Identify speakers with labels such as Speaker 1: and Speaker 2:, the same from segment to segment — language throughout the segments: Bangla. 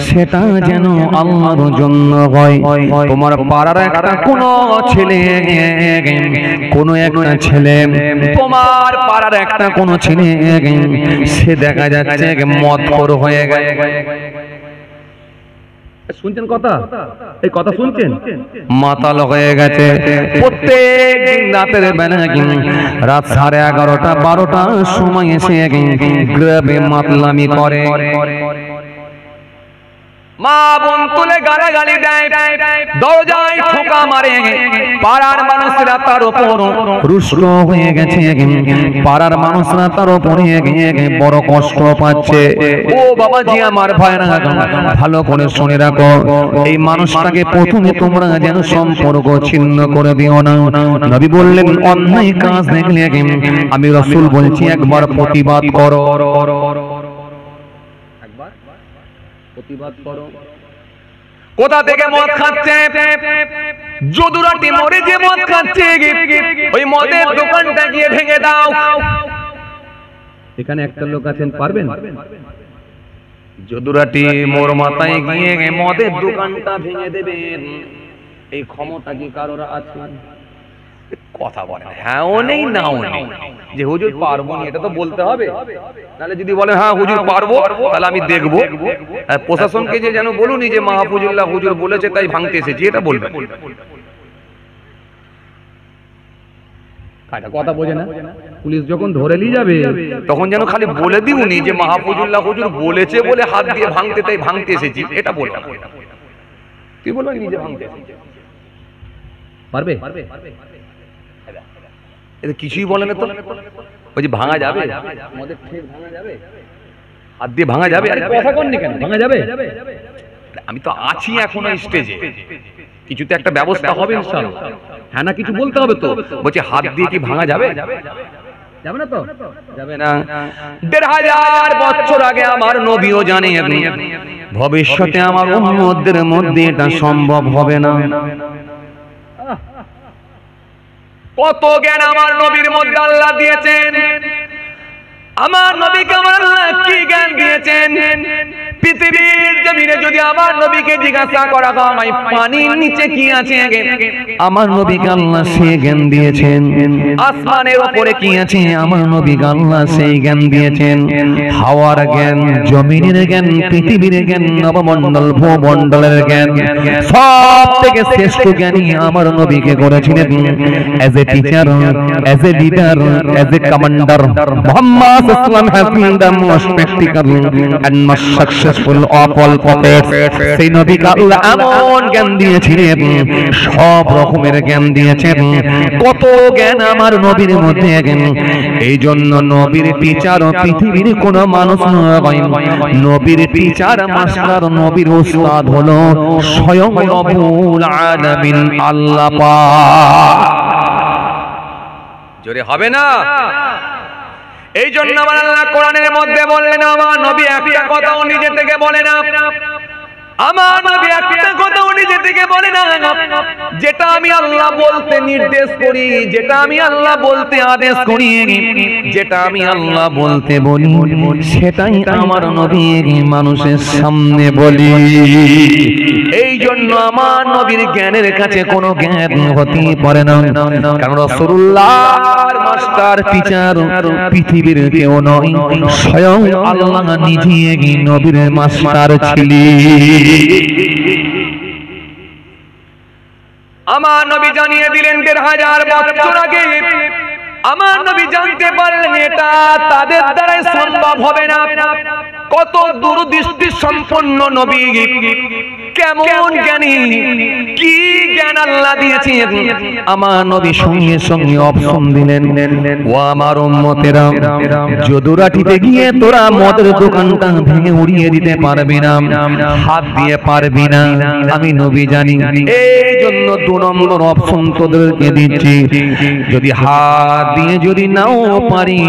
Speaker 1: সেটা যেন আল্লাহর জন্য হয়। তোমার পাড়ার একটা কোনো ছেলে, কোনো একটা ছেলে, তোমার পাড়ার একটা কোনো ছেলে, সে দেখা যাচ্ছে মদখোর হয়ে গেছে। শুনছেন কথা? এই কথা শুনছেন? মাতাল হয়ে গেছে। প্রত্যেক দিন রাতের বেলা রাত 11:30 12টার সময় এসে গ্রামে মাতলামি করে। মা বোন তুলে গালাগালি দেয়, দরজায় ঠোকা মারে। পাড়ার মানুষরা তার উপর রুষ্ট হয়ে গেছে, পাড়ার মানুষরা তার উপরে বড় কষ্ট পাচ্ছে। ও বাবাজি, আমার ভাইরা, ভালো করে শুনে রাখো, এই মানুষটাকে প্রথমে তোমরা যেন সম্পর্ক ছিন্ন করে দিও না। নবী বললেন, অন্যায় কাজ দেখলে আমি রাসূল বলছি একবার প্রতিবাদ করো, প্রতিবাদ করো। কোথা থেকে মদ খাচ্ছে? যদুরাটি মোড়ে যে মদ খাচ্ছে, ওই মদের দোকানটা গিয়ে ভেঙে দাও। এখানে একটা লোক আছেন, পারবেন? যদুরাটি মোড় মাথায় গিয়ে মদের দোকানটা ভেঙে দেবেন, এই ক্ষমতা কি কারোর আছে? কথা বলে হ্যাঁ ও নেই নাও নেই, যে হুজুর পারবো না এটা তো বলতে হবে। তাহলে যদি বলে হ্যাঁ হুজুর পারবো, তাহলে আমি দেখবো। প্রশাসনকে যে যেন বলুনি যে মাহফুজুল্লাহ হুজুর বলেছে তাই ভাঙতে এসেছি, এটা বলবে। কথা বোঝে না? পুলিশ যখন ধরে নিয়ে যাবে তখন যেন খালি বলে দিউনি যে মাহফুজুল্লাহ হুজুর বলেছে বলে হাত দিয়ে ভাঙতে তাই ভাঙতে এসেছি, এটা বলবে। তুই বলবি নিজে ভাঙতে এসেছি, পারবে? এটা কিছুই বলে না তো। ওই যে ভাঙা যাবে, মদের ঠেক ভাঙা যাবে, হাত দিয়ে ভাঙা যাবে? আরে কথা কননি কেন? ভাঙা যাবে? আমি তো আছি এখনো স্টেজে, কিছুতে একটা ব্যবস্থা হবে ইনশাআল্লাহ। হ্যাঁ না কিছু বলতে হবে তো। বলছি হাত দিয়ে কি ভাঙা যাবে? যাবে না তো? যাবে না। ১,৫০০ বছর আগে আমার নবীও জানে ভবিষ্যতে আমার উম্মতদের মধ্যে এটা সম্ভব হবে না। কত জ্ঞান আমার নবীর মধ্যে আল্লাহ দিয়েছেন। আমার নবীকে আমার আল্লাহ কি জ্ঞান দিয়েছেন? পৃথিবীর জমিনে যদি আমার নবীকে জিজ্ঞাসা করা হয় পানির নিচে কি আছে, আমার নবীকে আল্লাহ সেই জ্ঞান দিয়েছেন। আসমানের উপরে কি আছে, আমার নবীকে আল্লাহ সেই জ্ঞান দিয়েছেন। হাওয়ার জ্ঞান, জমিনের জ্ঞান, পৃথিবীর জ্ঞান, নবমণ্ডল ভূমণ্ডলের জ্ঞান, সব থেকে শ্রেষ্ঠ জ্ঞানী আমার নবীকে করেছিলেন। as a teacher, as a leader, as a commander, Muhammad Islam has been the most practical and most successful of all prophets. সেই নবীকে আল্লাহ এমন জ্ঞান দিয়েছিলেন, সব রকমের জ্ঞান দিয়েছেন। কত জ্ঞান আমার নবীর মধ্যে। এই জন্য নবীর টিচার পৃথিবীর কোন মানুষ নয়। নবীর টিচার মাস্টার, নবীর উস্তাদ হলো স্বয়ং রব্বুল আলামিন আল্লাহ পাক। জোরে হবে না? এই জন্য আমার আল্লাহ কোরআনের মধ্যে বললেন, আমার নবী একটা কথাও নিজে থেকে বলে না। আমার নবী একটা কথাও নিজে থেকে বলে না। যেটা আমি আল্লাহ বলতে নির্দেশ করি, যেটা আমি আল্লাহ বলতে আদেশ করি, যেটা আমি আল্লাহ বলতে বলি, সেটাই আমার নবী মানুষের সামনে বলি। এই জন্য আমার নবীর জ্ঞানের কাছে কোনো জ্ঞান হতে পারে না, কারণ রাসূলুল্লাহর মাস্টার টিচার পৃথিবীর কেউ নয়, স্বয়ং আল্লাহ নিজেই নবীর মাস্টার ছিলেন। আমার নবী জানিয়ে দিলেন ১,৫০০ বছর আগে। আমার নবী জানতে পারলেন এটা তাদের দ্বারাই সম্ভব হবে না। কত দূরদৃষ্টি সম্পন্ন নবী, কেমন জ্ঞানী, কি জ্ঞান আল্লাহ দিয়েছেন। আমার নবী সঙ্গে সঙ্গে অপশন দিলেন, ও আমার উম্মতেরা, যদুরাটিতে গিয়ে তোরা মদের দোকানটা ভেঙে উড়িয়ে দিতে পারবি না, হাত দিয়ে পারবি না, আমি নবী জানি। এই জন্য ২ নম্বর অপশন তোদেরকে দিচ্ছি, যদি হাত দিয়ে যদি নাও পারি,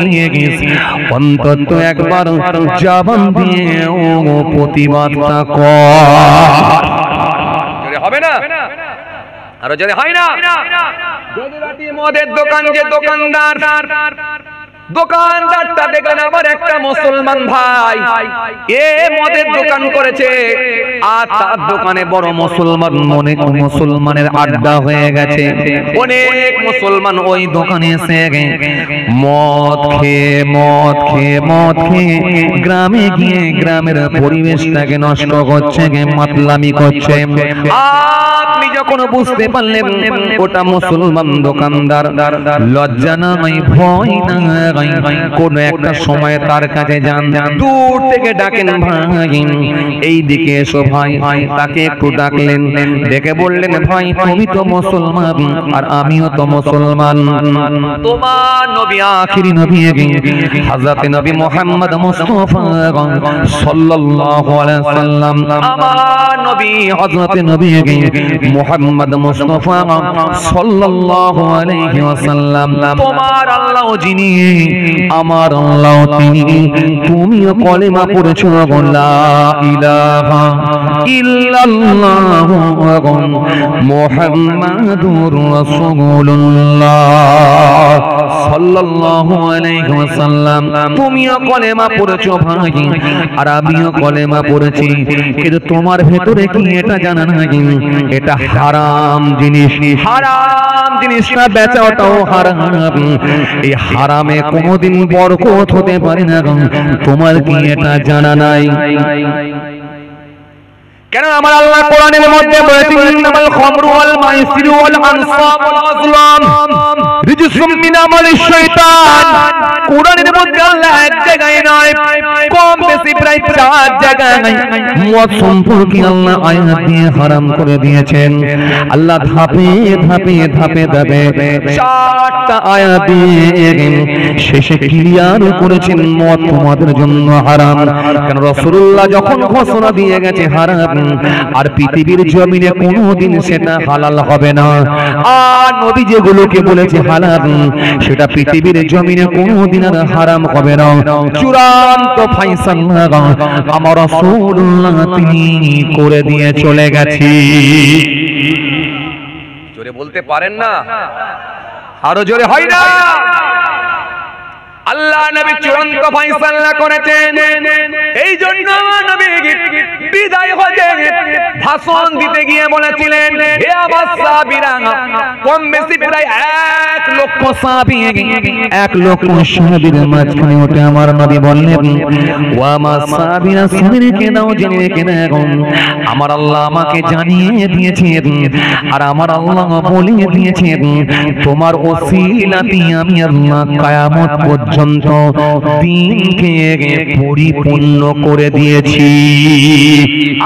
Speaker 1: অন্তত একবার জবান দিয়ে ও প্রতিবাদটা কর। হবে না? আরো যদি হয় না, যদুরাটি মদের দোকান যে দোকানদার দোকানদারটা দেখলেন আবার একটা মুসলমান ভাই, এ মদের দোকান করেছে আর তার দোকানে বড় মুসলমানের আড্ডা হয়ে গেছে। অনেক মুসলমান ওই দোকানে এসে মদ খেয়ে গ্রামে গিয়ে গ্রামের পরিবেশটাকে নষ্ট করছে, মাতলামি করছে। আপনি যখন বুঝতে পারলেন ওটা মুসলমান দোকানদার, লজ্জা নাই ভয় নাই, কোন একটা সময় তার কাছে যান, দূর থেকে ডাকেন ভাই এই দিকে এসো ভাই, তাকে একটু ডাকলেন, ডেকে বললেন ভাই তুমি তো মুসলমান আর আমিও তো মুসলমান, তোমার নবী আখিরি নবী হযরত নবী মুহাম্মদ মুস্তাফা সাল্লাল্লাহু আলাইহি সাল্লাম, আমার নবী হযরত নবী মুহাম্মদ মুস্তাফা সাল্লাল্লাহু আলাইহি ওয়াসাল্লাম, তোমার আল্লাহ যিনি আমার আল্লাহ তিনি, তুমিও কলেমা পড়েছো লা ইলাহা ইল্লাল্লাহ মুহাম্মাদুর রাসূলুল্লাহ সাল্লাল্লাহু আলাইহি ওয়াসাল্লাম, তুমিও কলেমা পড়েছো ভাই আর আমিও কলেমা পড়েছি, কিন্তু তোমার ভেতরে কি এটা জানা নাই এটা হারাম জিনিস, হারাম জিনিসটা বেচাটাও হারাম, এই হারামে কোনোদিন বরকত হতে পারে না, তোমার কি এটা জানা নাই? কেন আমার আল্লাহ কোরআনের মধ্যে বলেছেন ইন্নামাল খামরু ওয়াল মাইসিরু ওয়াল আনসাব ওয়াল আজলাম রিজসুম মিন আমালিশ শাইতান। কোরআনের মধ্যে আল্লাহ এক জায়গায় নয়, কম বেশি প্রায় 4 জায়গায় মদ সম্পর্কে আল্লাহ আয়াত দিয়ে হারাম করে দিয়েছেন। আল্লাহ ধাপে ধাপে 4টা আয়াত দিয়ে শেষে ক্লিয়ার করেছেন মদ তোমাদের জন্য হারাম। কারণ রাসূলুল্লাহ যখন ঘোষণা দিয়ে গেছে হারাম, আর পৃথিবীর জমিনে কোনোদিন সেটা হালাল হবে না, আর নবী যেগুলোকে বলেছে হালাল সেটা পৃথিবীর জমিনে কোনোদিন আর হারাম হবে না। চূড়ান্ত ফায়সালা আমার রাসূলুল্লাহ তিনি করে দিয়ে চলে গেছে। জোরে বলতে পারেন না? আরো জোরে হয় না? আল্লাহ নবী চূড়ান্ত ফায়সালা করেছেন। এই জন্য নবী বিদায় হজে ভাষণ দিতে গিয়ে বলেছিলেন হে আমার সাহাবীরা, কম বেশি প্রায় 1 লক্ষ সাহাবী, 1 লক্ষ সাহাবীর মাঝখানে উঠে আমার নবী বললেন ও আমার সাহাবীরা শুনে রেখে দাও, জেনে রেখে দাও, আমার আল্লাহ আমাকে জানিয়ে দিয়েছেন আর আমার আল্লাহ বলিয়ে দিয়েছেন তোমার ওসিলাতে আমি আল্লাহ কিয়ামত পর্যন্ত দিনকে পরিপূর্ণ করে দিয়েছি।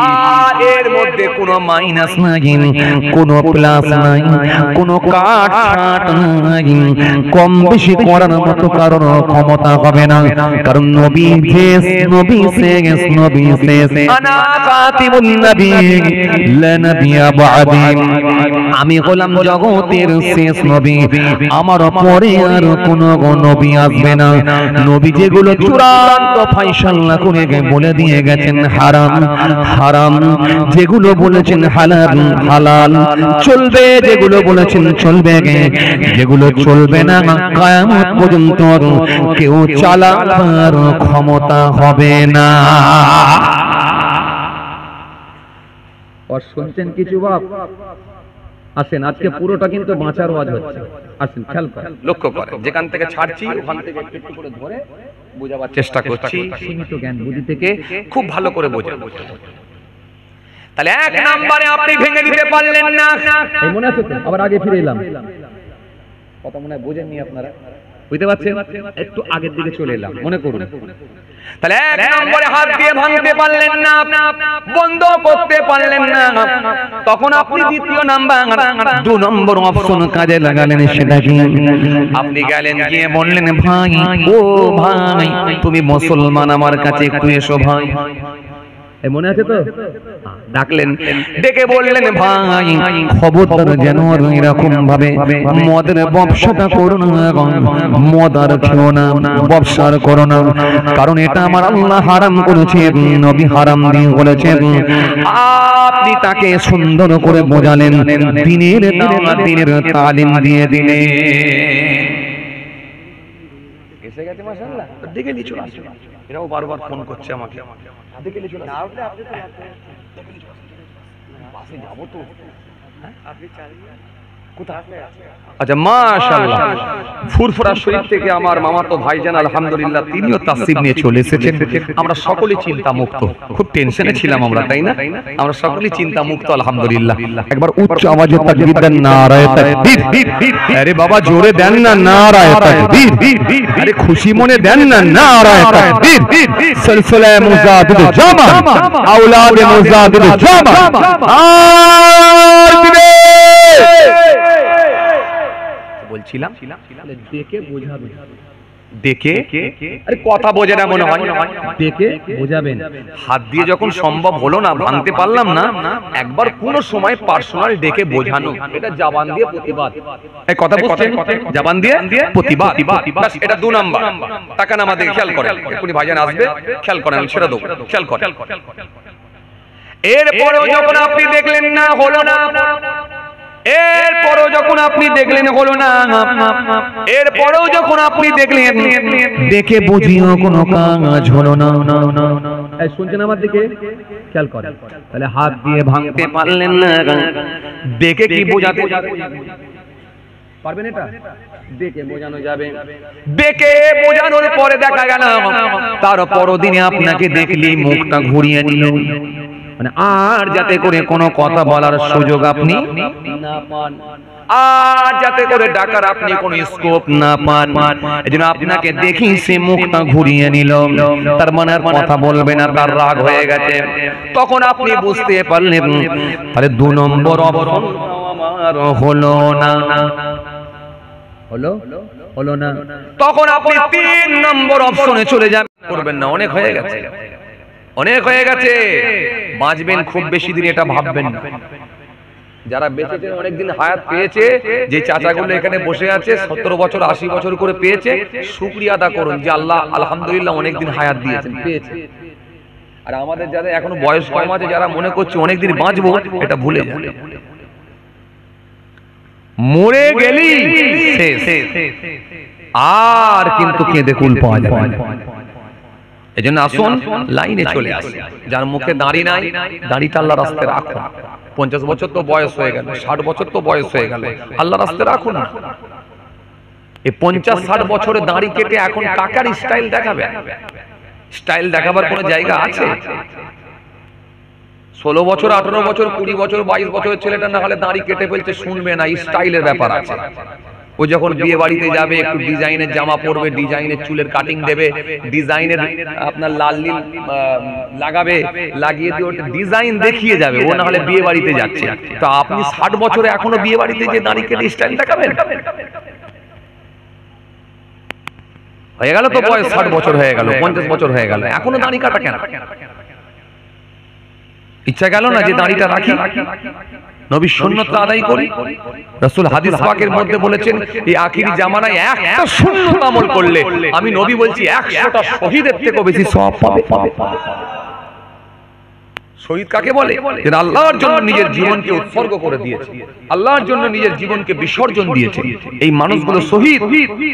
Speaker 1: আর এর মধ্যে কোনো মাইনাস নাই, কোনো প্লাস নাই, কোনো কাট ছাট নাই, কম বেশি করার মতো কারণ ক্ষমতা হবে না। কারণ নবী শেষ, নবী শেষ, নবী শেষ, আনা খাতিমুন নবী লা নবিয়্যা বা'দি, আমি হলাম জগতের শেষ নবী, আমার পরে আর কোনো নবী আসবে না। নবী যেগুলো চূড়ান্ত ফায়সালা করে বলে দিয়ে গেছেন হারাম হারাম, যেগুলো বলেছেন হালাল হালাল, চলবে যেগুলো বলেছেন চলবে, যেগুলো চলবে না কিয়ামত পর্যন্ত কেউ চালাবার ক্ষমতা হবে না। আর শুনছেন কিছু বাপ? আসেন, আজকে পুরোটা কিন্তু বাঁচার ওয়াজ হচ্ছে। আসেন, খেয়াল করেন, লক্ষ্য করেন, যেখান থেকে ছাড়ছি ওখান থেকে একটু করে ধরে বোঝাবার চেষ্টা করছি, সীমিত জ্ঞান বুদ্ধি থেকে খুব ভালো করে বোঝাবো। তাহলে 1 নম্বরে আপনি ভেঙে দিতে পারলেন না, এই মনে আছে তো? আবার আগে ফিরে এলাম, কথা মনে হয় বোঝেননি আপনারা, বুঝতে পারছেন? একটু আগের দিকে চলে এলাম, মনে করুন। তাহলে 1 নম্বরে হাত দিয়ে ভাঙতে পারলেন না, বন্ধ করতে পারলেন না, তখন আপনি দ্বিতীয় নাম্বার 2 নম্বর অপশন কাজে লাগালেন। সেটা কি? আপনি গেলেন গিয়ে বললেন ভাই, ও ভাই তুমি মুসলমান, আমার কাছে একটু এসো ভাই। এই মনে আছে তো? ডাকলেন, ডেকে বললেন ভাই খবরদার যেন এরকম ভাবে মদের ব্যবসাটা করো না, মদ আর খেও না, ব্যবসা করো না, কারণ এটা আমার আল্লাহ হারাম করেছে, নবী হারাম দিয়ে বলেছেন। আপনি তাকে সুন্দর করে বোঝালেন, দিনের দাওয়াত, দিনের তালিম দিয়ে দিলেন। এসে গেছে মাশাআল্লাহ, ডেকে নিয়ে চলে আসো। এরাও বারবার ফোন করছে আমাকে, ডেকে নিয়ে চলে আসো। পাশে যাবো তো, আপনি চালিয়ে কোথায়? আচ্ছা মাশাআল্লাহ, ফুরফুরা শরীফ থেকে আমার মামাতো ভাইজান আলহামদুলিল্লাহ তিনিও তাসরিফ নিয়ে চলে এসেছেন। আমরা সকলে চিন্তা মুক্ত, খুব টেনশনে ছিলাম আমরা, তাই না? আমরা সকলেই চিন্তা মুক্ত আলহামদুলিল্লাহ। একবার উচ্চ আওয়াজে তাকবীর দেন, নারায়ে তাকবীর। আরে বাবা জোরে দেন না, নারায়ে তাকবীর। আরে খুশি মনে দেন না, নারায়ে তাকবীর। সিলসিলা মুজাদ্দিদ জামা, আওলাদ মুজাদ্দিদ জামা। বলছিলাম দেখে বোঝাবেন, দেখে, আরে কথা বোঝে না মনে হয়, দেখে বোঝাবেন। হাত দিয়ে যখন সম্ভব হলো না, ভাঙতে পারলাম না, একবার কোন সময় পার্সোনাল ডেকে বোঝানো, এটা জবান দিয়ে প্রতিবাদ। এই কথা বলছেন, জবান দিয়ে প্রতিবাদ, বাস এটা 2 নাম্বার। টাকা না আমাদের খেয়াল করেন, এক্ষুনি ভাইজান আসবে, খেয়াল করেন, ছেড়ে দেবো, খেয়াল করেন। এরপরেও যখন আপনি দেখলেন না হলো না, এরপরেও যখন আপনি দেখলেন হলো না, এরপরেও যখন আপনি দেখলেন দেখে বুঝিও কোনো কাজ হলো না, এই শুনছেন আমার দিকে, খেয়াল করেন। তাহলে হাত দিয়ে ভাঙতে পারলেন না, দেখে কি বোঝাতে পারবেন? এটা দেখে বোঝানো যাবে। দেখে বোঝানোর পরে দেখা গেল তার পরদিনে আপনাকে দেখলি মুখটা ঘুরিয়ে নিল, মানে আর যাতে করে কোনো কথা বলার সুযোগ আপনি না পান, আর যাতে করে ডাকার আপনি কোনো স্কোপ না পান, এজন্য আপনাকে দেখি সে মুখটা ঘুরিয়ে নিল, তার মানে আর কথা বলবে না, তার রাগ হয়ে গেছে। তখন আপনি বুঝতে পারলেন তাহলে 2 নম্বর অপশন আমার হলো না, হলো না। তখন আপনি 3 নম্বর অপশনে চলে যাবেন, করবেন না, অনেক হয়ে গেছে, অনেক হয়ে গেছে, বাঁচবেন খুব বেশি দিন এটা ভাববেন না। যারা বেঁচেছেন অনেকদিন হায়াত পেয়েছে, যে চাচাগুলো এখানে বসে আছে 17 বছর 80 বছর করে পেয়েছে, শুকরিয়া আদা করুন যে আল্লাহ আলহামদুলিল্লাহ অনেকদিন হায়াত দিয়েছেন, পেয়েছে। আর আমাদের যারা এখনো বয়স কম আছে, যারা মনে করছে অনেকদিন বাঁচবো, এটা ভুলে যান, মরে গেলি শেষ, আর কিন্তু কেঁদে কুল পাওয়া যাবে না। এজন্য আসুন লাইনে চলে আসি, যার মুখে দাড়ি নাই, দাড়িটা আল্লাহর রাস্তায় রাখুন। 50 বছর তো বয়স হয়ে গেল, 60 বছর তো বয়স হয়ে গেল, আল্লাহর রাস্তায় রাখুন না। এই 50-60 বছরে দাড়ি কেটে এখন কাকার স্টাইল দেখাবে? স্টাইল দেখাবার কোনো জায়গা আছে? 16 বছর 18 বছর 20 বছর 22 বছরের ছেলেটা না হলে দাড়ি কেটে ফেলছে, শুনবে না, স্টাইলের ব্যাপার আছে। ও যখন বিয়ে বাড়িতে যাবে একটু ডিজাইনের জামা পরবে, ডিজাইনের চুলের কাটিং দেবে, ডিজাইনের আপনার লাল নীল লাগাবে, লাগিয়ে দিয়ে ওটা ডিজাইন দেখিয়ে যাবে, ও না হলে বিয়ে বাড়িতে যাচ্ছে। তো আপনি 60 বছরে এখনো বিয়ে বাড়িতে যে দাড়ি কেটে স্টাইল দেখাবেন? হয়ে গেল তো বয়স, 60 বছর হয়ে গেল, 50 বছর হয়ে গেল, এখনো দাড়ি কাটা কেন? ইচ্ছা গেল না যে দাড়িটা রাখি, নবী সুন্নতটা আদায় করি? রাসূল হাদিস পাকের মধ্যে বলেছেন এই আখিরি জামানায় একটা সুন্নত আমল করলে আমি নবী বলছি 100টা শহীদের থেকে বেশি সওয়াব পাবে। শহীদ কাকে বলে? যারা আল্লাহর জন্য নিজের জীবনকে উৎসর্গ করে দিয়েছে, আল্লাহর জন্য নিজের জীবনকে বিসর্জন দিয়েছে, এই মানুষগুলো শহীদ।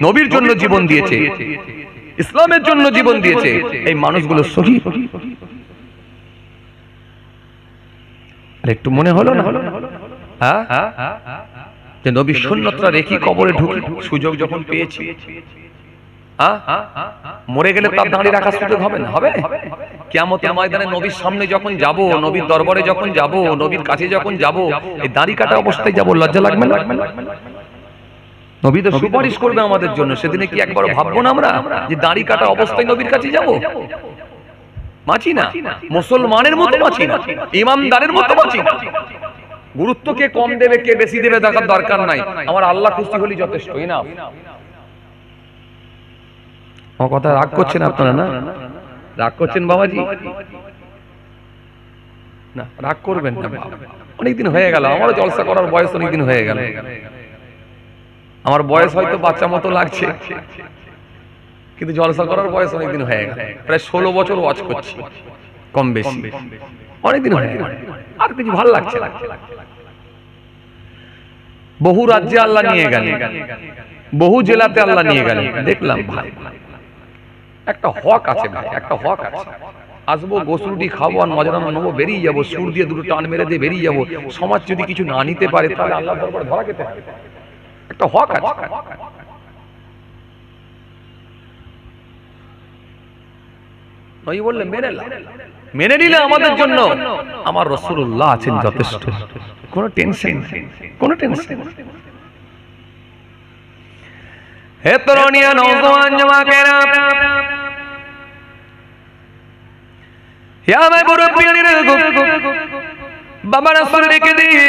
Speaker 1: নবীর জন্য জীবন দিয়েছে, ইসলামের জন্য জীবন দিয়েছে, এই মানুষগুলো শহীদ। একটু মনে হলো না হ্যাঁ যে নবী সুন্নতটা রেখে কবরে ঢুকি, সুযোগ যখন পেয়েছি। মরে গেলে তার দাঁড়ি রাখার সুযোগ হবে না? হবে। কিয়ামতের ময়দানে নবীর সামনে যখন যাব, নবীর দরবারে যখন যাব, নবীর কাছে যখন যাব, এই দাঁড়ি কাটা অবস্থায় যাব, লজ্জা লাগবে না? নবী তো সুপারিশ করবে আমাদের জন্য, সেদিনে কি একবার ভাববো না আমরা যে দাঁড়ি কাটা অবস্থায় নবীর কাছে যাব? মাছি না, মুসলমানের মতো মাছি না, ইমানদারের মতো মাছি না। গুরুত্ব কে কম দেবে কে বেশি দেবে দেখার দরকার নাই, আমার আল্লাহ খুশি হলেই যথেষ্ট। না ও কথা রাগ করছেন আপনারা? না রাগ করছেন বাবাজি? না রাগ করবেন না, অনেকদিন হয়ে গেল, আমারও জলসা করার বয়স অনেকদিন হয়ে গেল। আমার বয়স হয়তো বাচ্চা মতো লাগছে, কিন্তু জলসা করার বয়স অনেকদিন হয়ে গেল, প্রায় 16 বছর ওয়াজ করছি, কম বেশি অনেকদিন হয়ে গেল, আর কিছু ভালো লাগছে না। বহু রাজ্যে আল্লাহ নিয়ে গেলেন, বহু জেলাতে আল্লাহ নিয়ে গেলেন, দেখলাম ভাই একটা হক আছে ভাই, একটা হক আছে। আসবো, গোসলটি খাবো, আর নজরানা নেবো, বেরিয়ে যাবো, সুর দিয়ে দুটো টান মেরে দিয়ে বেরিয়ে যাবো। সমাজ যদি কিছু না নিতে পারে তাহলে আল্লাহ দরবারে ধরা খেতে হবে। একটা হক আছে। নবী বললেন মেনে নিলে আমাদের জন্য আমার রাসূলুল্লাহ আছেন যথেষ্ট, কোনো টেনশন নেই, কোনো টেনশন। হে তরুণিয়া, নওজওয়ান জওয়াকেরা, হে আমার মুরব্বিয়ানিরা, বাবা রাসূল রেখে দিয়ে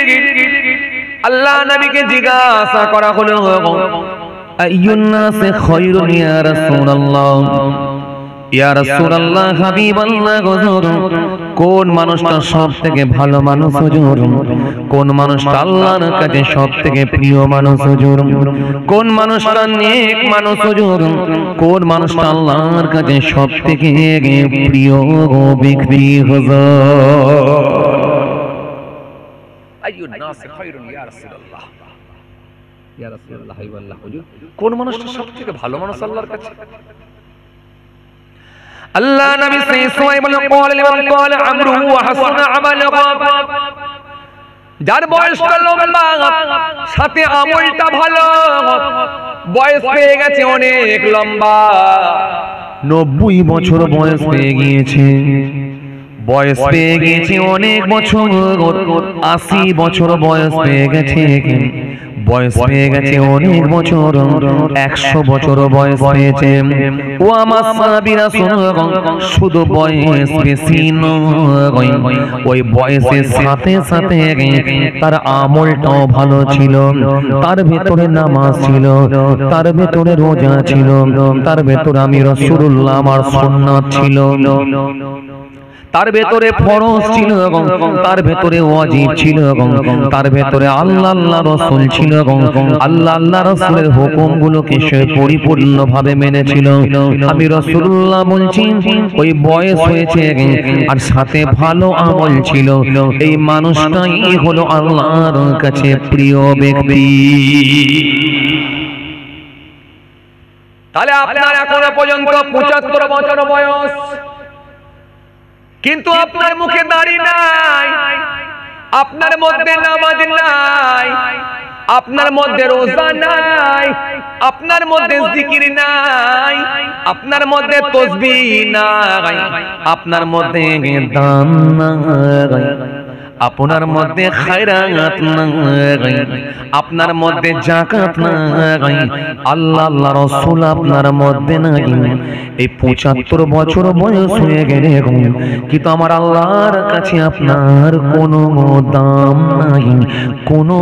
Speaker 1: আল্লাহ নবীকে জিজ্ঞাসা করা হলো, আইয়ুন নাসি খায়রুন ইয়া রাসূলুল্লাহ, ইয়া রাসূলুল্লাহ, হাবিবাল্লাহ, হুজুর কোন মানুষটা সবথেকে ভালো মানুষ হুজুর? কোন মানুষটা আল্লাহর কাছে সবথেকে প্রিয় মানুষ হুজুর? কোন মানুষটা নেক মানুষ হুজুর? কোন মানুষটা আল্লাহর কাছে সবথেকে প্রিয় ব্যক্তি হুজুর? আইয়ুন নাসি খায়রুন ইয়া রাসূলুল্লাহ, ইয়া রাসূলুল্লাহ, হাবিবাল্লাহ, হুজুর কোন মানুষটা সবথেকে ভালো মানুষ আল্লাহর কাছে? আল্লাহ নবী সাল্লাল্লাহু আলাইহি ওয়াসাল্লাম বলেন, লিমান ক্বালা আমরুহু ওয়া হাসানা আমালুহু, যার বয়সটা লম্বা সাথে আমলটা ভালো, বয়স পেয়ে গেছে অনেক লম্বা, 90 বছর বয়স পেয়ে গিয়েছে, বয়স পেয়ে গেছে অনেক বছর, 80 বছর বয়স পেয়ে গেছে, বয়স পেয়ে গেছে অনেক বছর, 100 বছর বয়স পেয়েছে। ও আমার সাহাবীরা শুনো, শুধু বয়স বেশি নয়, ওই বয়সের সাথে সাথে তার আমলটাও ভালো ছিল, তার ভেতরে নামাজ ছিল, তার ভেতরে রোজা ছিল, তার ভেতরে আমি রাসূলুল্লাহ আমার সুন্নাত ছিল, তার ভেতরে ফরজ ছিল, তার ভেতরে ওয়াজিব ছিল, তার ভেতরে আল্লাহ আল্লাহ রাসূল ছিল, আল্লাহ আল্লাহ রাসূলের হুকুমগুলোকে সে পরিপূর্ণভাবে মেনেছিল। আমি রাসূলুল্লাহ বলছি, ওই বয়স হয়েছে আর সাথে ভালো আমল ছিল, এই মানুষটাই হলো আল্লাহর কাছে প্রিয় ব্যক্তি। তাহলে আপনার এখনো পর্যন্ত 75 বছর বয়স, কিন্তু আপনার মুখে দাড়ি নাই, আপনার মধ্যে নামাজ নাই, আপনার মধ্যে রোজা নাই, আপনার মধ্যে জিকির নাই, আপনার মধ্যে তাসবিহ নাই, আপনার মধ্যে দান নাই, আপনার মধ্যে খায়রাত নাই, আপনার মধ্যে যাকাত নাই, আল্লাহ আল্লাহ রাসূল আপনার মধ্যে নাই। এই 75 বছর বয়স হয়ে গেলে কিন্তু আমার আল্লাহর কাছে আপনার কোনো দাম নাই, কোনো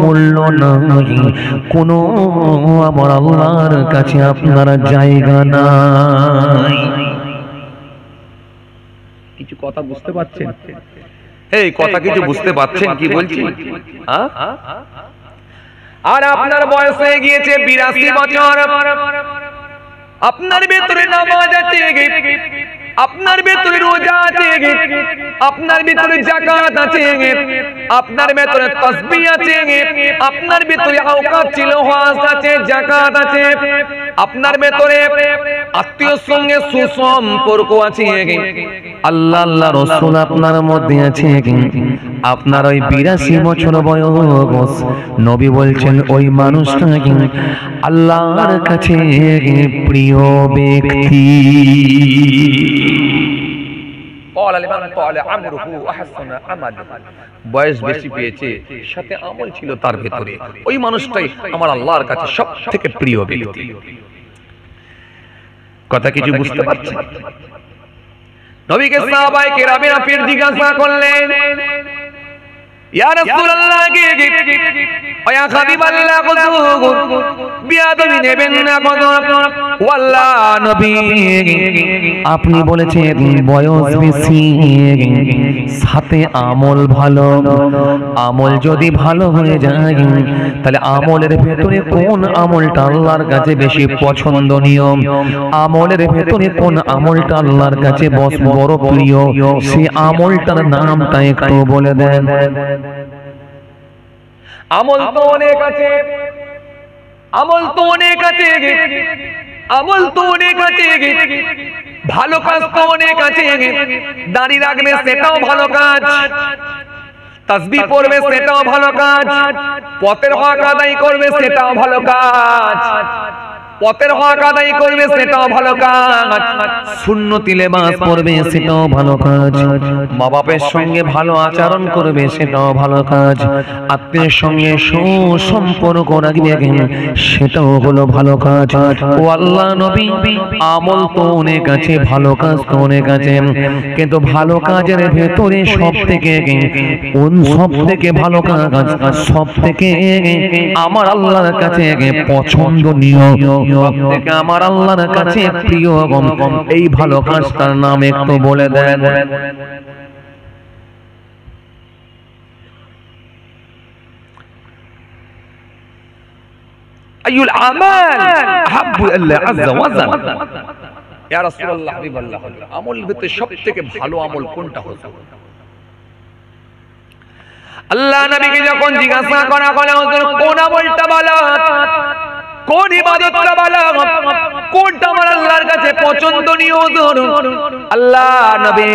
Speaker 1: মূল্য নাই, কোনো আমার আল্লাহর কাছে আপনার জায়গা নাই। কিছু কথা বুঝতে পারছেন? এই কথা কিছু বুঝতে পারছেন কি বলছি? আর আপনার বয়স হয়ে গিয়েছে 82 বছর, আপনার ভেতরে নামাজ আছে, আপনার ভেতরে রোজা আছে, আপনার ভেতরে যাকাত আছে, আপনার ভেতরে তাসবিহ আছে, আপনার ভেতরে আওকাত ছিল, হজ আছে, যাকাত আছে, আপনার ভেতরে আত্মীয়র সঙ্গে সুসম্পর্ক আছে, আল্লাহ আল্লাহ রাসূল আপনার মধ্যে আছে। আপনার ওই 82 বছর বয়স, নবী বলছেন ওই মানুষটা আল্লাহর কাছে প্রিয় ব্যক্তি। বয়স বেশি পেয়েছে, সাথে আমল ছিল তার ভেতরে, ওই মানুষটাই আমার আল্লাহর কাছে সব থেকে প্রিয় ব্যক্তি। কথা কিছু বুঝতে পারছেন? নবীকে সাহাবায়ে কেরামেরা ফির জিজ্ঞাসা করলেন, ইয়া রাসূলুল্লাহ, ওয়া হাবিবাল্লাহ, হুজুর বিয়াদবি নেবেন না হুজুর? ওয়াল্লাহ নবী, আপনি বলেছেন বয়স বেশি সাথে আমল ভালো, আমল যদি ভালো হয়ে যায় তাহলে আমলের ভেতরে কোন আমলটা আল্লাহর কাছে বেশি পছন্দনীয়, আমলের ভেতরে কোন আমলটা আল্লাহর কাছে বড় প্রিয়, সেই আমলটার নামটা একটু বলে দেন। আমল তো অনেক আছে, আমল তো অনেক আছে, আমল তো অনেক আছে, ভালো কাজ তো অনেক আছে। দাড়ি রাখবে সেটাও ভালো কাজ, তাসবিহ পড়বে সেটাও ভালো কাজ, পথের হক আদায় করবে সেটাও ভালো কাজ, পথের হক আদায় করবে সেটাও ভালো কাজ, সুন্নতি লেবাস পরবে সেটাও ভালো কাজ, মা বাপের সঙ্গে ভালো আচরণ করবে সেটাও ভালো কাজ, আত্মীয়ের সঙ্গে সুসম্পর্ক রাখবে সেটাও হলো ভালো কাজ। ও আল্লাহ নবী, আমল তো অনেক আছে, ভালো কাজ তো অনেক আছে, কিন্তু ভালো কাজের ভেতরে সব থেকে ভালো কাজ, সব থেকে আমার আল্লাহর কাছে পছন্দনীয়, থেকে আমার আল্লাহর কাছে প্রিয় এই ভালো কাজটার নাম একটু বলে দেন। আইয়ুল আমাল আহাব্বু ইল্লাহ আযজা ওয়া জাল। ইয়া রাসূলুল্লাহ, হাবিবাল্লাহ, আমলের ভিতরে সবথেকে ভালো আমল কোনটা হলো? আল্লাহ নবীকে যখন জিজ্ঞাসা করা হলো হুজুর কোন আমলটা ভালো, কোন ইবাদতটা ভালো, কোনটা আমার আল্লাহর কাছে পছন্দনীয় হুজুর, আল্লাহ নবী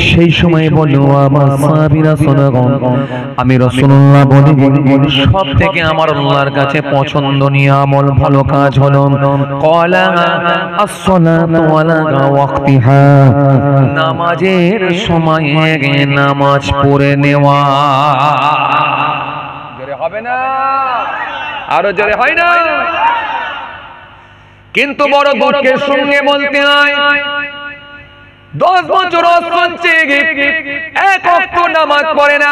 Speaker 1: সেই সময় বলল আমার সাহাবীরা শোনো, আমি রাসূলুল্লাহ বলি সবথেকে আমার আল্লাহর কাছে পছন্দনীয় আমল ভালো কাজ হলো ক্বালা আস-সালাতু আলা ওয়াক্তিহা, নামাজের সময়ে নামাজ পড়ে নেওয়া। জোরে হবে না? আরো জোরে হয় না? কিন্তু বড় দুঃখের সঙ্গে বলতে হয় 10 বছর শুনছে এক ওয়াক্ত নামাজ পড়ে না,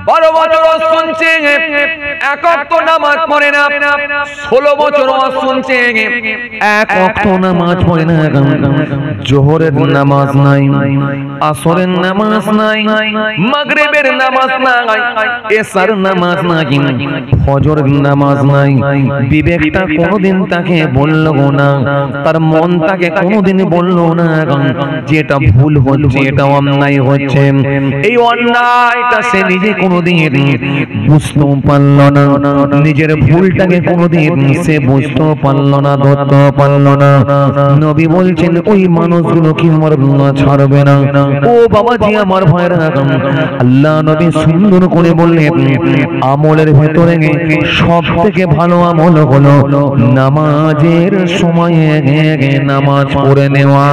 Speaker 1: 12 বছর শুনছে এক ওয়াক্ত নামাজ পড়ে না, 16 বছর শুনছে এক ওয়াক্ত নামাজ পড়ে না। জোহরের নামাজ নাই, আসরের নামাজ নাই, মাগরিবের নামাজ নাই, এশার নামাজ নাই, ফজরের নামাজ নাই। বিবেকটা কোনোদিন তাকে বলল না, তার মন তাকে কোনোদিন বলল না যেটা ভুল হচ্ছে, এটা অন্যায় হচ্ছে। এই অন্যায়টা সে নিজে কোনোদিন বুঝতে পারল না, নিজের ভুলটাকে কোনোদিন সে বুঝতে পারল না, ধরতে পারল না। নবী বলছেন ওই মানুষগুলো কি আমার ছাড়বে না। ও বাবাজি, আমার ভাইরা, আল্লাহ নবী সুন্দর করে বললেন আমলের ভেতরে সব থেকে ভালো আমল হলো নামাজের সময়ে নামাজ পড়ে নেওয়া।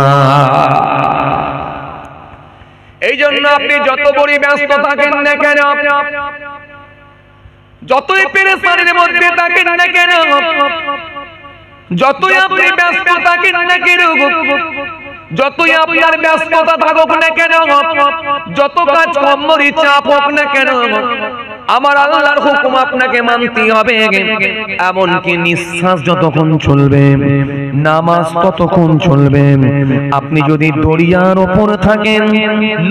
Speaker 1: এই জন্য আপনি যত বড় ব্যস্ত থাকেন না কেন, যতই পেরেশানির মধ্যে থাকেন না কেন, যতই আপনি ব্যস্ত থাকেন না কেন, যতই আপনার ব্যস্ততা থাকুক না কেন, যত কাজ কর্মের চাপ হোক না কেন, আমার আল্লাহর হুকুম আপনাকে মানতে হবে। এমনকি নিঃশ্বাস যতক্ষণ চলবে, নামাজ ততক্ষণ চলবে। আপনি যদি দরিয়ার ওপর থাকেন,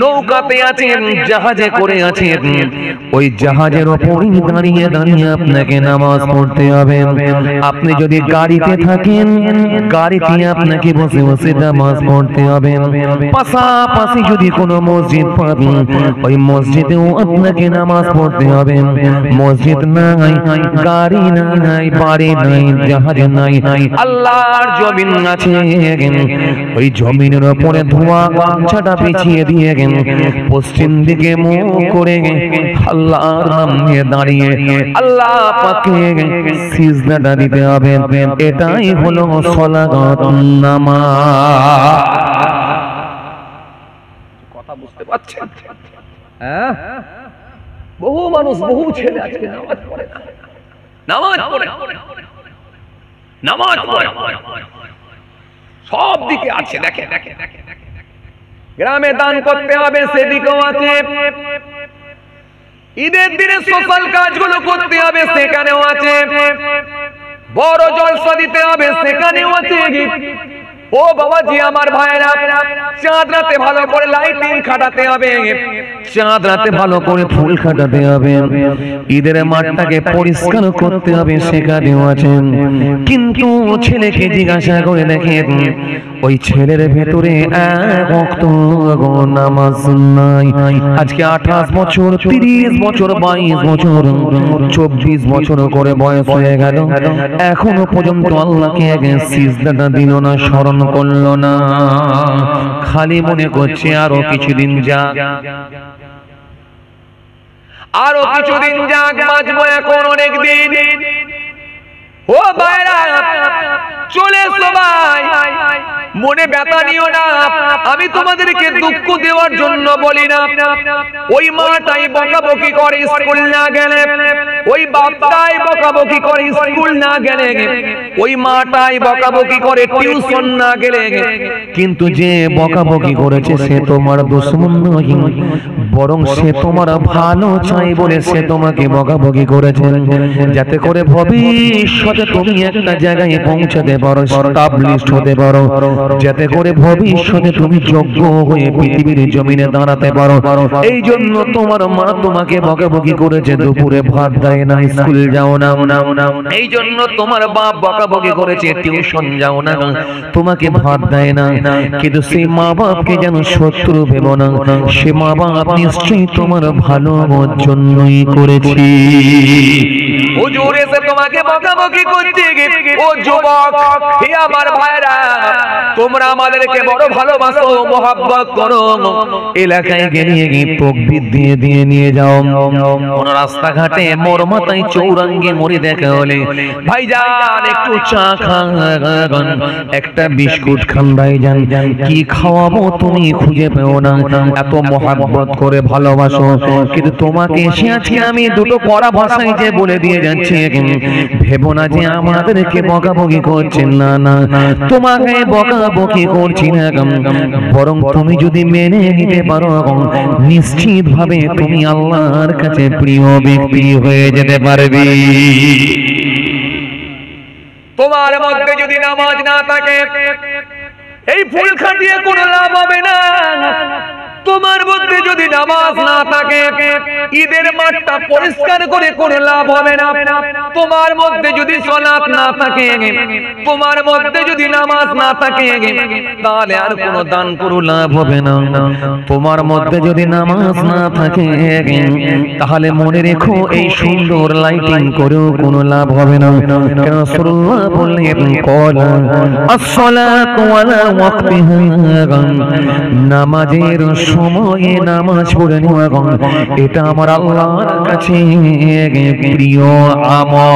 Speaker 1: নৌকাতে আছেন, জাহাজে করে আছেন, ওই জাহাজের ওপরই দাঁড়িয়ে দাঁড়িয়ে আপনাকে নামাজ পড়তে হবে। আপনি যদি গাড়িতে থাকেন, গাড়িতে আপনাকে বসে বসে নামাজ পড়তে হবে। পাশাপাশি যদি কোনো মসজিদ পান, ওই মসজিদেও আপনাকে নামাজ পড়তে হবে। মসজিদ নাই, গাড়ি নাই, বাড়ি নাই, জাহাজ নাই, আল্লাহর জমিন আছে, ওই জমিনের উপরে ধোঁয়া গামছাটা বিছিয়ে দিয়ে পশ্চিম দিকে মুখ করে আল্লাহর নাম নিয়ে দাঁড়িয়ে আল্লাহ পাকে সিজদাটা দিতে হবে। এটাই হলো সালাত নামাজ। কথা বুঝতে পারছেন? হ্যাঁ, বহু মানুষ, বহু ছেলে আজকে নামাজ পড়ে না, নামাজ পড়ে, নামাজ পড়ে সব দিকে আছে। দেখে গ্রামে দান করতে হবে সেদিকেও আছে, ঈদের দিনে সোশ্যাল কাজগুলো করতে হবে সেখানেও আছে, বড় জলসা দিতে হবে সেখানেও আছে। ও বাবাজি, আমার ভাইরা, চাঁদ রাতে ভালো করে লাইটিং খাটাতে হবে, চাঁদ রাতে ভালো করে ফুল খাটাতে হবে, ঈদের মাঠটাকে পরিষ্কার করতে হবে সেখানেও আছেন। কিন্তু ছেলেকে জিজ্ঞাসা করে দেখেন,
Speaker 2: ওই ছেলের ভেতরে এক ওয়াক্ত নামাজ নাই। আজকে 28 বছর, 30 বছর, 22 বছর, 24 বছর করে বয়স হয়ে গেল, এখনো পর্যন্ত আল্লাহকে আগে সিজদাটা দিল না, স্মরণ করলো না। খালি মনে করছে আরো কিছুদিন যাক,
Speaker 1: আরো কিছুদিন যাক, বাঁচবো এখন অনেক দিন। ও ভাইরা, চলে সবাই, মনে ব্যথা নিও না, আমি তোমাদেরকে দুঃখ দেওয়ার জন্য বলি না। ওই মাটাই বকাবকি করে স্কুল না গেলে, ওই বাপটাই বকাবকি করে স্কুল না গেলে, ওই মাটাই বকাবকি করে টিউশন না গেলে,
Speaker 2: কিন্তু যে বকাবকি করেছে সে তোমার দুশমন নয়, বরং সে তোমার ভালো চাই বলে সে তোমাকে বকাবকি করেছে, যাতে করে ভবিষ্যতে তুমি একটা জায়গায় পৌঁছাতে পারো, এস্টাবলিশড হতে পারো, যাতে করে ভবিষ্যতে তুমি যোগ্য হয়ে পৃথিবীর জমিনে দাঁড়াতে পারো। এই জন্য তোমার মা তোমাকে বকাবকি করেছে, দুপুরে ভাত দেয় না, স্কুল যাও না। এই জন্য তোমার বাপ বকাবকি করেছে, টিউশন যাও না, তোমাকে ভাত দেয় না। কিন্তু সেই মা বাপকে যেন শত্রু ভেবো না, সে মা বাপ নিশ্চয়ই তোমার ভালো জন্যই করেছে।
Speaker 1: হুজুর এসে তোমাকে বকাবকি করতে গিয়ে, ও যুবক, হে আমার ভাইরা, তোমরা আমাদেরকে বড় ভালোবাসো, মহব্বত করো,
Speaker 2: এলাকায় গিয়ে তাকবীর দিয়ে দিয়ে নিয়ে যাও। কোন রাস্তাঘাটে মোর মাথায় চৌরাঙ্গে মরে দেখা হলে, ভাইজান একটু চা খান, একটা বিস্কুট খান ভাইজান, কি খাওয়াবো তুমি খুঁজে পেও না, এত মহব্বত করে ভালোবাসো। কিন্তু তোমাকে এসে আজকে আমি দুটো কড়া ভাষায় যে বলে দিয়ে যাচ্ছি, ভেবো না যে আমাদেরকে বকাবকি করছেন, না না, তোমাকে বকাবকি করছি না, বরং তুমি যদি মেনে নিতে পারো নিশ্চিত ভাবে তুমি আল্লাহর কাছে প্রিয় ব্যক্তি হয়ে যেতে পারবে।
Speaker 1: তোমার মধ্যে যদি নামাজ না থাকে, এই ফুল খাটিয়ে কোনো লাভ হবে না। তোমার মধ্যে যদি নামাজ না থাকে, ঈদের মাঠটা পরিষ্কার করে কোনো লাভ হবে না। তোমার মধ্যে যদি সালাত না থাকে, তোমার মধ্যে যদি নামাজ না থাকে, তাহলে আর কোনো দান করে লাভ হবে না।
Speaker 2: তোমার মধ্যে যদি নামাজ না থাকে, তাহলে মনে রেখো এই সুন্দর লাইটিং করেও কোনো লাভ হবে না। কেন রাসূলুল্লাহ বললেন, ক্বালা আস-সালাতু আলা ওয়াক্তিহা, নামাজের সময়ে নামাজ পড়ে নেওয়া, এটা আমার আল্লাহর কাছে প্রিয় আমল।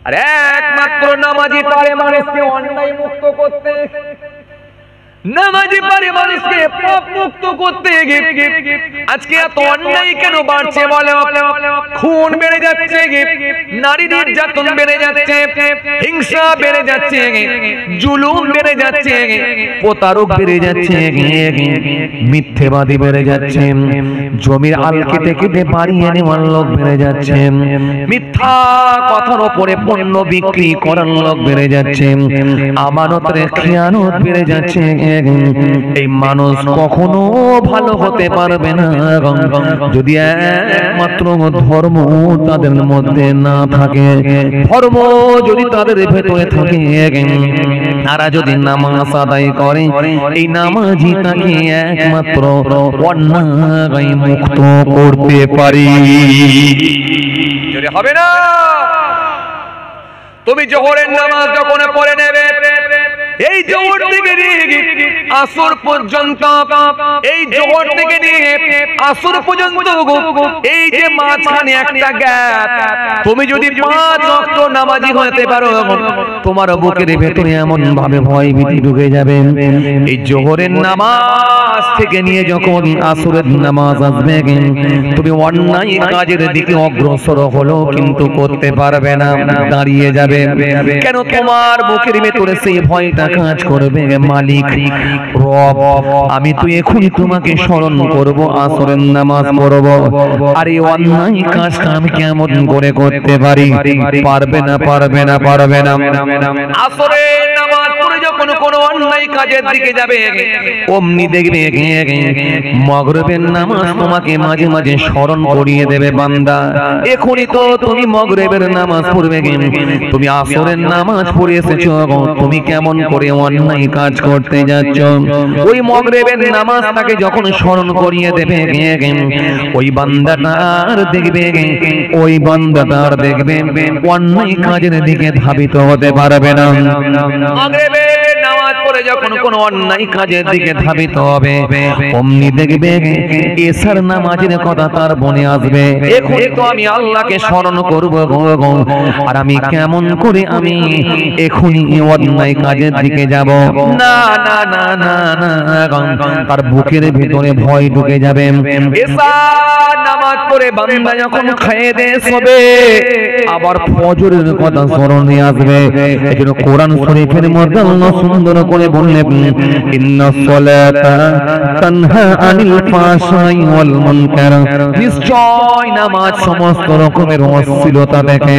Speaker 1: আর একমাত্র নামাজি পারে মানুষকে অন্যায় মুক্ত করতে, নামাজি পারে মানুষকে পাপ মুক্ত করতে। আজকে এত অন্যায় কেন বাড়ছে বলে? খুন বেড়ে যাচ্ছে, নারী নির্যাতন বেড়ে যাচ্ছে, হিংসা বেড়ে যাচ্ছে, জুলুম বেড়ে যাচ্ছে,
Speaker 2: প্রতারক বেড়ে যাচ্ছে, মিথ্যেবাদী বেড়ে যাচ্ছে, জমির আল কেটে কেটে বাড়িয়ে নেওয়ার লোক বেড়ে যাচ্ছে, মিথ্যা কথার উপরে পণ্য বিক্রি করার লোক বেড়ে যাচ্ছে, আমানতের খেয়ানত বেড়ে যাচ্ছে। এই মানুষ কখনো ভালো হতে পারবে না যদি একমাত্র ধর্ম তাদের মধ্যে না থাকে। ধর্ম যদি তাদের ভেতরে থাকে, তারা যদি নামাজ আদায় করে, এই নামাজই তাকে একমাত্র অন্যায় মুক্ত করতে পারে।
Speaker 1: যদি হবে না, তুমি জোহরের নামাজ যখন পড়ে নেবে, এই জোহর থেকে নিয়ে আসর পর্যন্ত, এই জোহর থেকে নিয়ে আসর পর্যন্ত এই যে মাঝখানে একটা গ্যাপ, তুমি যদি 5 ওয়াক্ত নামাজি হতে পারো,
Speaker 2: তোমার বুকের ভেতরে এমন ভাবে ভয় ভীতি ঢুকে যাবে, এই জোহরের নামাজ থেকে নিয়ে যখন আসরের নামাজ আসবে, তুমি অন্যায় কাজের দিকে অগ্রসর হলো কিন্তু করতে পারবে না, দাঁড়িয়ে যাবে। কেন? তোমার বুকের ভেতরে সেই ভয়টা কাজ করবে মালিক রব, আমি তো এখনই তোমাকে স্মরণ করব, আসরের নামাজ পড়ব, আর এই অন্যায় কাজটা আমি কেমন করে করতে পারি? পারবে না, পারবে না, পারবে না।
Speaker 1: আসরের নামাজ পড়ে যখন কোন অন্যায় কাজের দিকে যাবে,
Speaker 2: অমনি দেখবে মাগরিবের নামাজ তোমাকে মাঝে মাঝে স্মরণ করিয়ে দেবে, বান্দা এখনই তো তুমি মাগরিবের নামাজ পড়বে, তুমি আসরের নামাজ পড়ে এসেছো, তুমি কেমন করে অন্যায় কাজ করতে যাচ্ছ? ওই মাগরিবের নামাজটাকে যখন স্মরণ করিয়ে দেবে, ওই বান্দাটার দেখবে, ওই বান্দাটার দেখবে অন্যায় কাজের দিকে ধাবিত হতে পারবে না।
Speaker 1: মাগরিবের নামাজ পড়ে যখন কোন অন্যায়
Speaker 2: কাজের দিকে ধাবিত হবে, অমনি দেখবে এশার নামাজের কথা তার মনে আসবে, এখন তো আমি আল্লাহকে স্মরণ করব, আর আমি কেমন করে আমি এখনই অন্যায় কাজের দিকে যাব? না না না না না, তার বুকের ভিতরে ভয় ঢুকে যাবে।
Speaker 1: এশার নামাজ পড়ে বান্দা যখন
Speaker 2: খেয়ে দিয়ে শোবে, আবার ফজরের কথা স্মরণে আসবে। এজন্য কোরআন শরীফের মধ্যে আল্লাহ সুন্দর করে বললেন, ইন্নাস সালাতা তানহা আনিল ফাহশাই ওয়াল মুনকার, নিশ্চয় নামাজ সমস্ত রকমের অশ্লীলতা থেকে,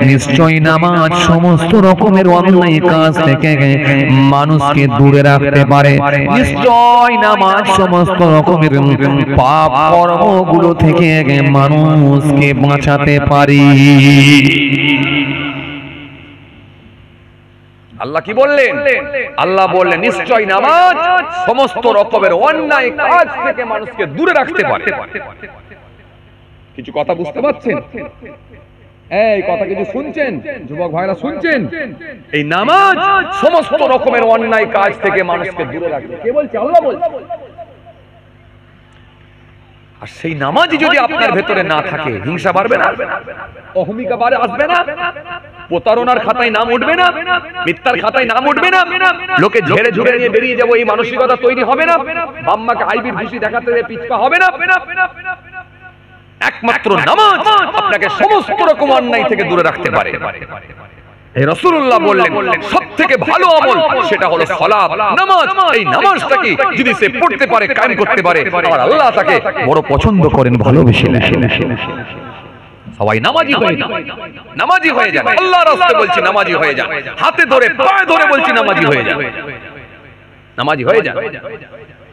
Speaker 2: নিশ্চয় নামাজ সমস্ত রকমের অন্যায় কাজ থেকে মানুষকে দূরে রাখতে পারে, নিশ্চয় নামাজ সমস্ত রকমের পাপ কর্মগুলো থেকে মানুষকে বাঁচাতে পারি।
Speaker 1: আল্লাহ কি বললেন? আল্লাহ বললেন নিশ্চয় নামাজ সমস্ত রকমের অন্যায় কাজ থেকে মানুষকে দূরে রাখতে পারে। কিছু কথা বুঝতে পারছেন? এই কথা কিছু শুনছেন? যুবক ভাইরা শুনছেন? এই নামাজ সমস্ত রকমের অন্যায় কাজ থেকে মানুষকে দূরে রাখবে। কে বলছে? আল্লাহ বলছে। আর সেই নামাজই যদি আপনার ভেতরে না থাকে, হিংসা বাড়বে না, অহমিকা বাড়ে আসবে না, প্রতারণার খাতায় নাম উঠবে না, মিথ্যার খাতায় নাম উঠবে না, লোকে ঝেড়ে ঝুড়ে নিয়ে বেরিয়ে যাবো এই মানসিকতা তৈরি হবে না, বাম্মাকে আইবির খুশি দেখাতে পিছপা হবে না। একমাত্র নামাজ আপনাকে সমস্ত রকম অন্যায় থেকে দূরে রাখতে পারে। এই রাসূলুল্লাহ বললেন সবথেকে ভালো আমল সেটা হলো সালাত, নামাজ। এই নামাজটাকে যদি সে পড়তে পারে, কায়েম করতে পারে, আর আল্লাহ তাকে বড় পছন্দ করেন, ভালোবেসে নেন। সবাই নামাজি হয়ে যান, নামাজি হয়ে যান। আল্লাহর রাস্তায় বলছি নামাজি হয়ে যান, হাতে ধরে পায়ে ধরে বলছি নামাজি হয়ে যান, নামাজি হয়ে যান,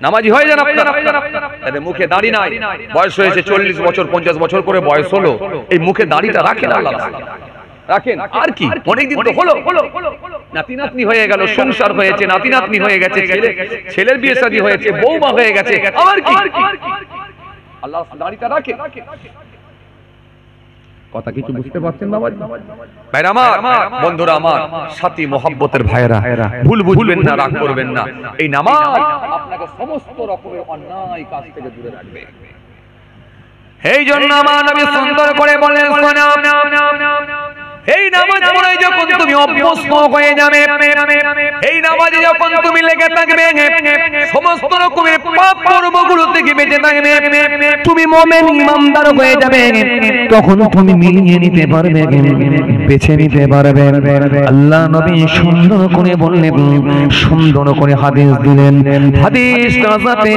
Speaker 1: নামাজি হয়ে যান। আপনারা মুখে দাড়ি নাই, বয়স হয়েছে 40 বছর 50 বছর করে বয়স হলো, এই মুখে দাড়িটা রাখেন, আল্লাহ রাখেন। আর কি অনেকদিন তো হলো, নাতি নাতনি হয়ে গেল, সংসার হয়েছে, নাতি নাতনি হয়ে গেছে, ছেলের বিয়ে শাদী হয়েছে, বৌমা হয়ে গেছে, আবার কি আল্লাহ দাড়িটা রাখে। কথা কিছু বুঝতে পারছেন বাবা? ভাইরা আমার, বন্ধুরা আমার, সাথী মহব্বতের ভাইরা, ভুল বুঝবেন না, রাগ করবেন না। এই নামাজ আপনাকে সমস্ত রকমের অন্যায় কাজ থেকে দূরে রাখবে। এই জন্য আমার নবী সুন্দর করে বলেন, এই নামাজ পড়ে যখন তুমি অভ্যস্ত হয়ে যাবে, এই নামাজে যখন তুমি লেগে থাকবে, সমস্ত রকমের পাপ কর্মগুলো থেকে বেঁচে থাকবে,
Speaker 2: তুমি মুমিন ইমানদার হয়ে যাবে, তখন তুমি মিলিয়ে নিতে পারবে, বেছে নিতে পারবে। আল্লাহ নবী সুন্দর করে বললেন, সুন্দর করে হাদিস দিলেন। হাদিস রাজাতে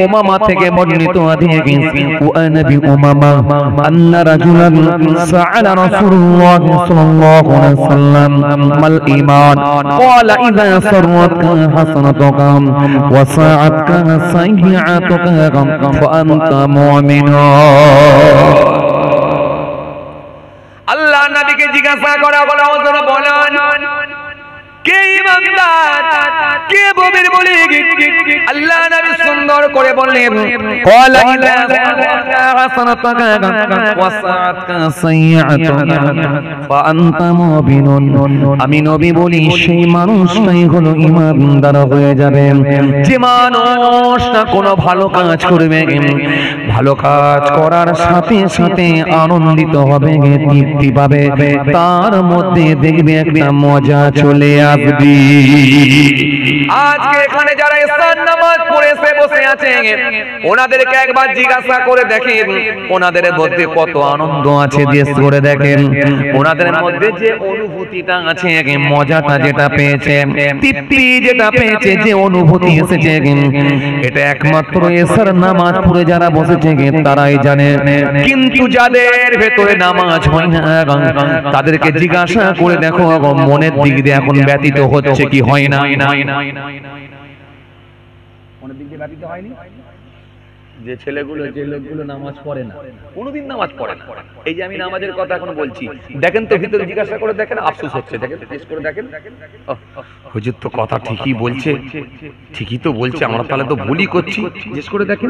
Speaker 2: উমামা থেকে বর্ণিত হাদিস, ওয়া নবী উমামা আন্না রাজুলান সাআলা রাসূলুল্লাহ সাল্লাল্লাহু আলাইহি ওয়াসাল্লাম মাল ঈমান ক্বালা ইযা সাররাতকা হাসানাতুকা ওয়া সাআতকা সাইয়্যাতুকা ফা আনতা মুমিনুন।
Speaker 1: আল্লাহ নবীকে জিজ্ঞাসা করা হলো, ওজনে বলেন কে ইমানদার, কে মুমিন বলে? আল্লাহ নবী সুন্দর করে বললেন, ক্বালা ইযা হাসানাতুকা ওয়া সাআতকা সাইয়্যাতুকা ফা আনতা মুমিনুন।
Speaker 2: আমি নবী বলি সেই মানুষটাই হলো ইমানদার হয়ে যাবে, যে মানুষটা কোনো ভালো কাজ করবে, ভালো কাজ করার সাথে সাথে আনন্দিত হবে, তৃপ্তি পাবে, তার মধ্যে দেখবে একটা মজা চলে আসবে।
Speaker 1: আজকে এখানে যারা ইসলাম নামাজ পড়েছে বসে আছে ওনাদেরকে একবার জিজ্ঞাসা করে দেখেন ওনাদের মধ্যে কত আনন্দ আছে, জিজ্ঞেস করে দেখেন ওনাদের মধ্যে যে অনুভূতিটা আছে, মজাটা যেটা পেয়েছে, তৃপ্তি যেটা পেয়েছে, যে অনুভূতি এসেছে, এটা একমাত্র এসার নামাজ পড়ে যারা বসেছে তারাই জানে। কিন্তু যাদের ভেতরে নামাজ হয় না তাদেরকে জিজ্ঞাসা করে দেখো মনের দিক দিয়ে এখন ব্যতীত হচ্ছে কি হয় না? মনের দিক দিয়ে ব্যতীত হয়নি? যে ছেলেগুলো যে লোকগুলো নামাজ পড়ে না, কোনোদিন নামাজ পড়ে না, এই যে আমি নামাজের কথা এখন বলছি, দেখেন তো ভিতরে জিজ্ঞাসা করে দেখেন, আফসোস হচ্ছে, দেখেন টেস্ট করে দেখেন, হুজুর তো কথা ঠিকই বলছে, ঠিকই তো বলছে, আমরা তাহলে তো ভুলই করছি, জিজ্ঞেস করে দেখেন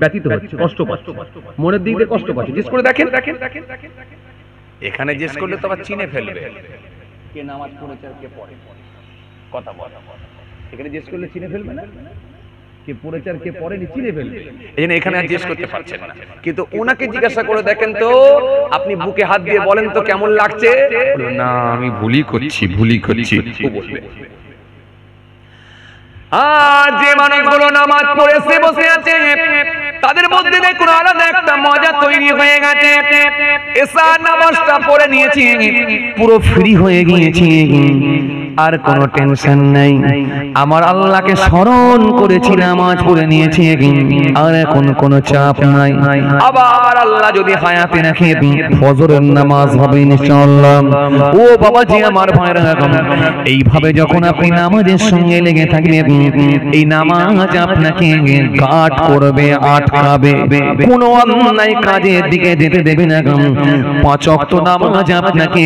Speaker 1: ব্যতীত হচ্ছে, কষ্ট পাচ্ছে, মনের দিক দিয়ে কষ্ট পাচ্ছে, জিজ্ঞেস করে দেখেন। এখানে জিজ্ঞেস করলে তো আবার চিনে ফেলবে কে নামাজ পড়েছে আর কে পড়ে, কথা বলে, এখানে জিজ্ঞেস করলে চিনে ফেলবে না, কে পড়েছে আর কে পড়েনি চিনে ফেলবে, এই জন্য এখানে আর জিজ্ঞেস করতে পারছেন না। কিন্তু ওনাকে জিজ্ঞাসা করে দেখেন তো, আপনি বুকে হাত দিয়ে বলেন তো কেমন লাগছে, না আমি ভুলই করছি, ভুলই করছি, বলবে। আর যে মানুষগুলো নামাজ পড়েছে বসে আছে তাদের মধ্যে দেখুন আলাদা একটা মজা তৈরি হয়ে গেছে। এসা নামাজটা পড়ে নিয়েছি,
Speaker 2: পুরো ফ্রি হয়ে গিয়েছি, আর কোনো টেনশন নাই, আমার আল্লাহকে স্মরণ করেছি, নামাজ পড়ে নিয়েছি, আর এখন কোনো চাপ নাই।
Speaker 1: আবার আল্লাহ যদি
Speaker 2: হায়াতে রাখে ফজরের নামাজ হবে ইনশাআল্লাহ। ও বাবাজি আমার ভাইরা, এইভাবে যখন আপনি নামাজের সঙ্গে লেগে থাকবেন, এই নামাজ আপনাকে গার্ড করবে, আটকাবে, কোনো অন্যায় কাজের দিকে যেতে দেবে না। 5 ওয়াক্ত নামাজ আপনাকে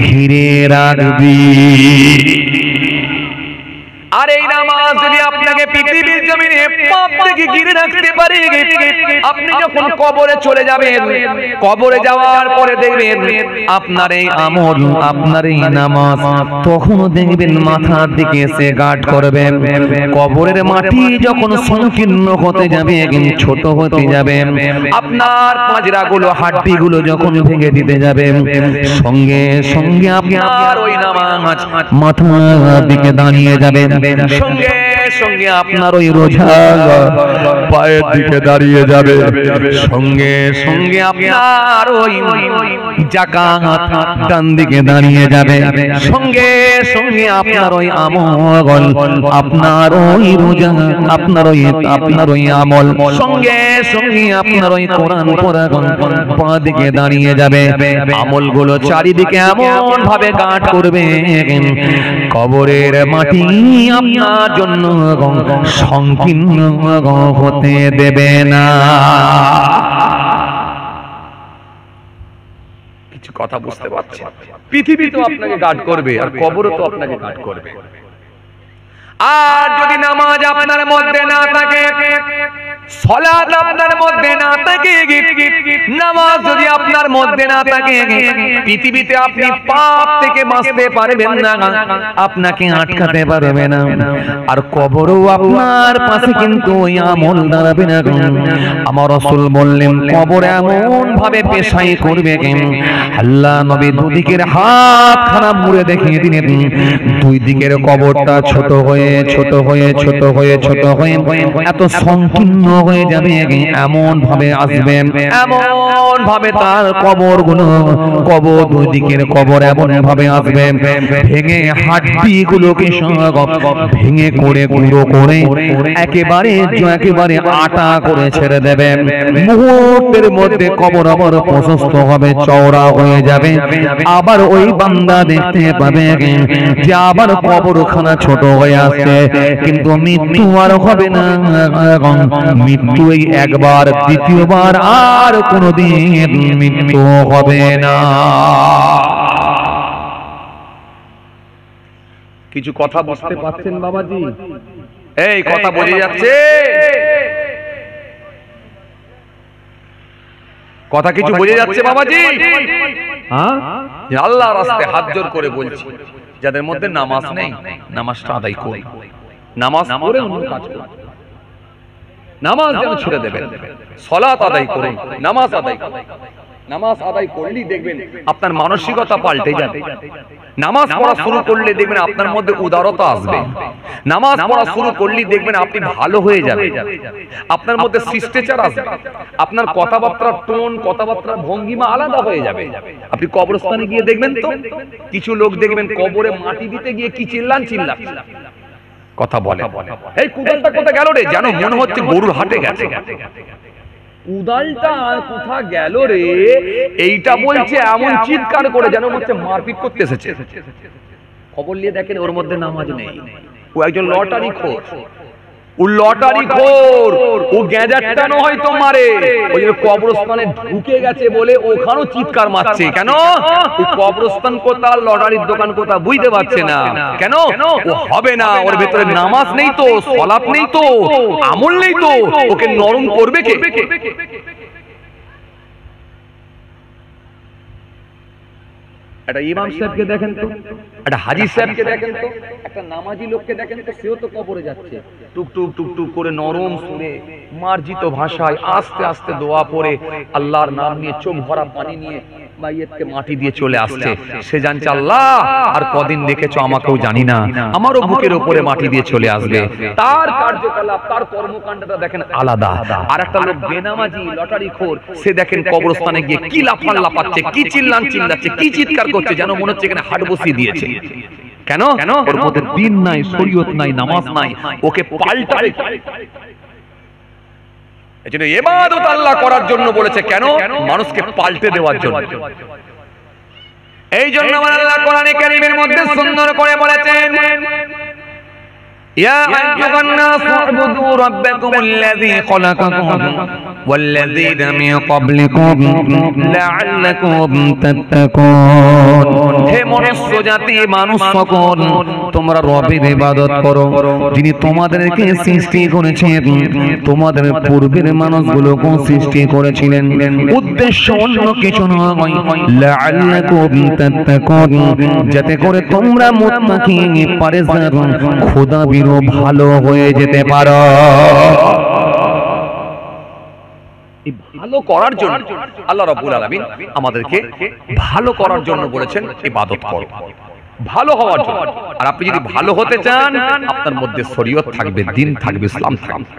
Speaker 2: ঘিরে রাখবে।
Speaker 1: আর এই নামাজ যদি আপনাকে পৃথিবীর জমিনে পাপ থেকে ঘিরে রাখতে পারে, আপনি যখন কবরে চলে যাবেন, কবরে যাওয়ার পরে দেখবেন
Speaker 2: আপনার এই আমল, আপনার এই নামাজ তখন দেখবেন মাথার দিকে এসে গার্ড করবে। কবরের মাটি যখন সংকীর্ণ হতে যাবে, ছোট হতে যাবে, আপনার পাজরাগুলো, হাড্ডিগুলো যখন ভেঙে দিতে যাবে, সঙ্গে সঙ্গে আপনার ওই নামাজ মাথার দিকে দাঁড়িয়ে যাবে, সঙ্গে সঙ্গে আপনার ওই রোজা পায়ের দিকে দাঁড়িয়ে যাবে, সঙ্গে সঙ্গে আপনার ওই যাকাত ডান দিকে দাঁড়িয়ে যাবে, সঙ্গে সঙ্গে আপনার ওই আমল, আপনার ওই রোজা, আপনার ওই আমল, সঙ্গে সঙ্গে আপনার ওই কোরআন পড়া বাঁ দিকে দাঁড়িয়ে যাবে। আমলগুলো চারিদিকে এমন ভাবে গাঁট করবে, কবরের মাটি আপনার জন্য সংকীর্ণ হতে দেবে না।
Speaker 1: কিছু কথা বুঝতে পারছেন? পৃথিবী তো আপনাকে গার্ড করবে, আর কবরও তো আপনাকে গার্ড করবে। আর যদি নামাজ আপনার মধ্যে না থাকে, সালাত আপনার মধ্যে না থাকে, নামাজ যদি আপনার মধ্যে না থাকে, পৃথিবীতে আপনি পাপ থেকে বাঁচতে পারবেন না,
Speaker 2: আপনাকে আটকাতে পারবে না, আর কবরও আপনার পাশে কিন্তু ওই আমল দাঁড়াবে না। আমার রাসূল বললেন কবর এমন ভাবে পেশাই করবে, আল্লাহ নবী দুদিকের হাত খারাপ মুড়ে দেখিয়ে দিলেন, দুই দিকের কবরটা ছোট হয়ে ছোট হয়ে ছোট হয়ে ছোট হয়ে এত সংকীর্ণ হয়ে যাবে, এমন ভাবে আসবে, এমন ভাবে তার কবর গুলো, কবর দুই দিকের কবর এমন ভাবে আসবে, ভেঙে হাড্ডি গুলোকে ভেঙে করে গুঁড়ো করে একেবারে আটা করে ছেড়ে দেবে। মুহূর্তের মধ্যে কবর আবার প্রশস্ত হবে, চওড়া হয়ে যাবে। আবার ওই বান্দা দেখতে পাবে যে আবার কবরখানা ছোট হয়ে আসছে, কিন্তু মৃত্যু আর হবে না। মৃত্যু এই একবার, দ্বিতীয়বার আর কোনোদিন মৃত্যু হবে না।
Speaker 1: কিছু কথা বুঝতে পারছেন বাবাজি? এই কথা বোঝা যাচ্ছে? কথা কিছু বোঝা যাচ্ছে বাবাজি? হ্যাঁ, আল্লাহর রাস্তায় হাত জোর করে বলছি, যাদের মধ্যে নামাজ নেই, নামাজটা আদায় করুন। নামাজ পড়ে অন্য কাজ করুন, নামাজ যেন ছেড়ে দেবেন। সালাত আদায় করুন, নামাজ আদায় করুন। নামাজ আদায় করলেই দেখবেন আপনার মানসিকতা পাল্টে যাবে। নামাজ পড়া শুরু করলে দেখবেন আপনার মধ্যে উদারতা আসবে। নামাজ পড়া শুরু করলেই দেখবেন আপনি ভালো হয়ে যাবে, আপনার মধ্যে শিষ্টাচার আসবে, আপনার কথাবার্তার টোন, কথাবার্তার ভঙ্গিমা আলাদা হয়ে যাবে। আপনি কবরস্থানে গিয়ে দেখবেন তো কিছু লোক দেখবেন কবরে মাটি দিতে গিয়ে কি চিল্লান কথা বলে, এই কুদালটা কোথায় গেল রে, যেন মনে হচ্ছে গরুর হাটে গেছে। উদালটা কোথা গেল রে এইটা বলছে, এমন চিৎকার করে যেন হচ্ছে মারপিট করতে এসেছে। খবর নিয়ে দেখেন ওর মধ্যে নামাজ নেই, ও একজন লটারি খোর। ও লটারি খোর, ও গ্যাজারটানো হয়তো মারে, ওই জন্য কবরস্থানে ঢুকে গেছে বলে ওখানেও চিৎকার মারছে। কেন? ও কবরস্থান কোথা, লটারির দোকান কোথা বুঝতে পারছে না। কেন? ও হবে না, ওর ভেতরে নামাজ নেই তো, সালাত নেই তো, আমল নেই তো, ওকে নরম করবে কে? একটা ইমাম সাহেবকে দেখেন তো, একটা হাজী সাহেবকে দেখেন তো, একটা নামাজি লোককে দেখেন তো, সেও তো কবরে যাচ্ছে, টুকটুক টুকটুক করে নরম সুরে মার্জিত ভাষায় আস্তে আস্তে দোয়া পড়ে আল্লাহর নাম নিয়ে চোখ ভরা পানি নিয়ে মাইয়েতকে মাটি দিয়ে চলে আসছে। সে জানছে আল্লাহ আর কদিন রেখেছো আমাকেও জানি না, আমারও বুকের উপরে মাটি দিয়ে চলে আসবে। তার কার্যকলাপ, তার কর্মকাণ্ডটা দেখেন আলাদা। আর একটা লোক বেনামাজি লটারি খোর, সে দেখেন কবরস্থানে গিয়ে কি লাফান লাফাচ্ছে, কি চিল্লাচ্ছে, কি চিৎকার করছে, যেন মনে হচ্ছে এখানে হাট বসিয়ে দিয়েছে। কেন? ওর মধ্যে দিন নাই, শরীয়ত নাই, নামাজ নাই, ওকে পাল্টাবে। এজন্য ইবাদত আল্লাহ করার জন্য বলেছে, কেন? মানুষকে পাল্টে দেওয়ার জন্য। এই জন্য আল্লাহ কোরআনে কারীমের মধ্যে সুন্দর করে বলেছেন, ইয়া আইয়ুহান নাস উবুদু রাব্বাকুমুল্লাযী খলাকাকুম ওয়াল্লাযীনা মিন ক্বাবলিকুম লাআল্লাকুম তাত্তাকুন। হে মনুষ্য জাতি, মানুষ সকল, তোমরা রবের ইবাদত করো যিনি তোমাদেরকে সৃষ্টি করেছেন, তোমাদের পূর্বের মানুষগুলোকে সৃষ্টি করেছিলেন। উদ্দেশ্য অন্য কিছু নয়, লাআল্লাকুম তাত্তাকুন, যাতে করে তোমরা মুত্তাকি পরহেজগার খোদা ভালো হয়ে যেতে পারো। ভালো করার জন্য আল্লাহ রাব্বুল আলামিন আমাদেরকে ভালো করার জন্য বলেছেন ইবাদত করো, ভালো হওয়ার জন্য। আর আপনি যদি ভালো হতে চান, আপনার মধ্যে শরীয়ত থাকবে, দিন থাকবে, ইসলাম থাকবে।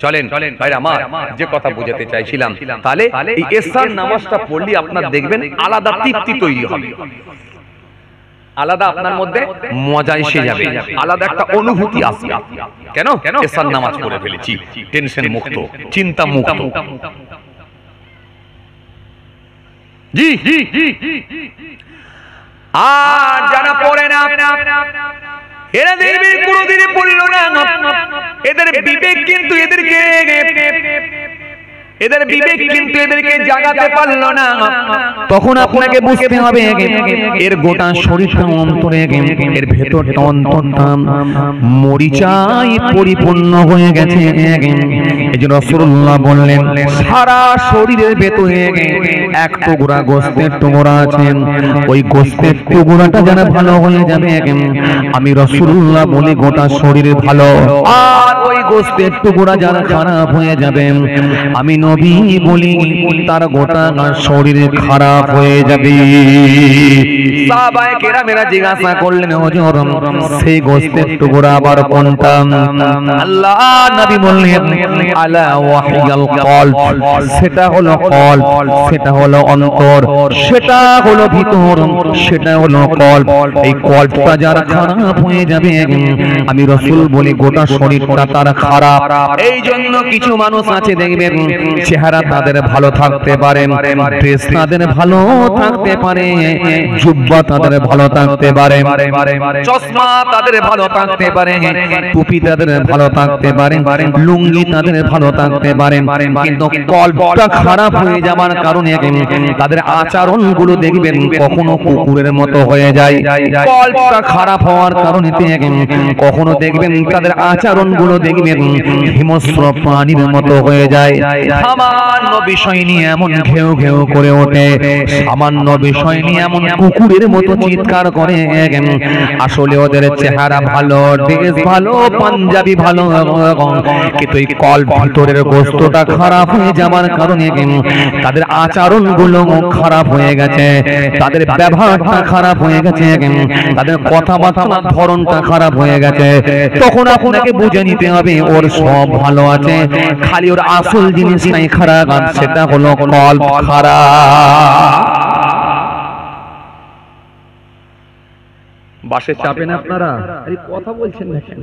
Speaker 1: চলেন ভাইরা আমার, যে কথা বোঝাতে চাইছিলাম, তাহলে এই এশার নামাজটা পড়লে আপনার দেখবেন আলাদা তৃপ্তি তৈরি হবে, আলাদা আপনার মধ্যে মজা এসে যাবে, আলাদা একটা অনুভূতি আসবে। কেন? এশার নামাজ পড়ে ফেলেছি, টেনশন মুক্ত, চিন্তা মুক্ত। জি, আর যারা পড়ে না, এরা দেখবে কোনোদিনই পড়লো না, এদের বিবেক কিন্তু এদেরকে জাগাতে পারলো না। তখন আপনাকে বুঝতে হবে এর গোটা শরীরটা, অন্তরে, এর ভেতরটা, অন্তরটা মরিচায় পরিপূর্ণ হয়ে গেছে। এই যে রাসূলুল্লাহ বললেন, সারা শরীরের ভেতরে এক টুকরা গোশতের টুকরা আছে, ওই গোশতের টুকরাটা যেন ভালো হয়ে যাবে, আমি রাসূলুল্লাহ বলি গোটা শরীরে ভালো। আর ওই গোশতের টুকরা যারা খারাপ হয়ে যাবে, আমি নবী বলি তার গোটা শরীরে খারাপ হয়ে যাবে। সাহাবায়ে কেরামেরা জিজ্ঞাসা করলেন, হুজুর সেই গোশতের টুকরা আবার কোনটা? আল্লাহ নবী বললেন, আলা ওয়াহিয়াল কলব, সেটা হলো কলব, সেটা হলো অন্তর, সেটা হলো ভিতর, সেটা হলো কলব। এই কলবটা যারা খারাপ হয়ে যাবে, আমি রাসূল বলি গোটা শরীরটা তার খারাপ। এই জন্য কিছু মানুষ আছে দেখবেন, চেহারা তাদের ভালো থাকতে পারে, ড্রেস তাদের ভালো থাকতে পারে, জুব্বা তাদের ভালো থাকতে পারে, চশমা তাদের ভালো থাকতে পারে, টুপি তাদের ভালো থাকতে পারে, লুঙ্গি তাদের ভালো থাকতে পারে, কিন্তু কলবটা খারাপ হয়ে যাওয়ার কারণে তাদের আচরণ গুলো দেখবেন কখনো কুকুরের মতো হয়ে যায়। কলবটা খারাপ হওয়ার কারণে কখনো দেখবেন তাদের আচরণ গুলো দেখবেন হিমস্র প্রাণীর মতো হয়ে যায়।
Speaker 2: সামান্য বিষয় নিয়ে এমন ঘেউ ঘেউ করে ওঠে, সামান্য বিষয় নিয়ে এমন কুকুরের মতো চিৎকার করে। আসলে ওদের চেহারা ভালো, ড্রেস ভালো, পাঞ্জাবি ভালো, কিন্তু এই কল ভিতরের গোস্তটা খারাপ হয়ে যাওয়ার কারণে তাদের আচরণ গুলো খারাপ হয়ে গেছে, তাদের ব্যবহারটা খারাপ হয়ে গেছে, তাদের কথাবার্তার ধরনটা খারাপ হয়ে গেছে। তখন আপনাকে বুঝে নিতে হবে ওর সব ভালো আছে, খালি ওর আসল জিনিসটাই খারাপ, সেটা হলো কল্প খারাপ।
Speaker 1: বাসে চাপেন আপনারা? আরে কথা বলছেন না কেন?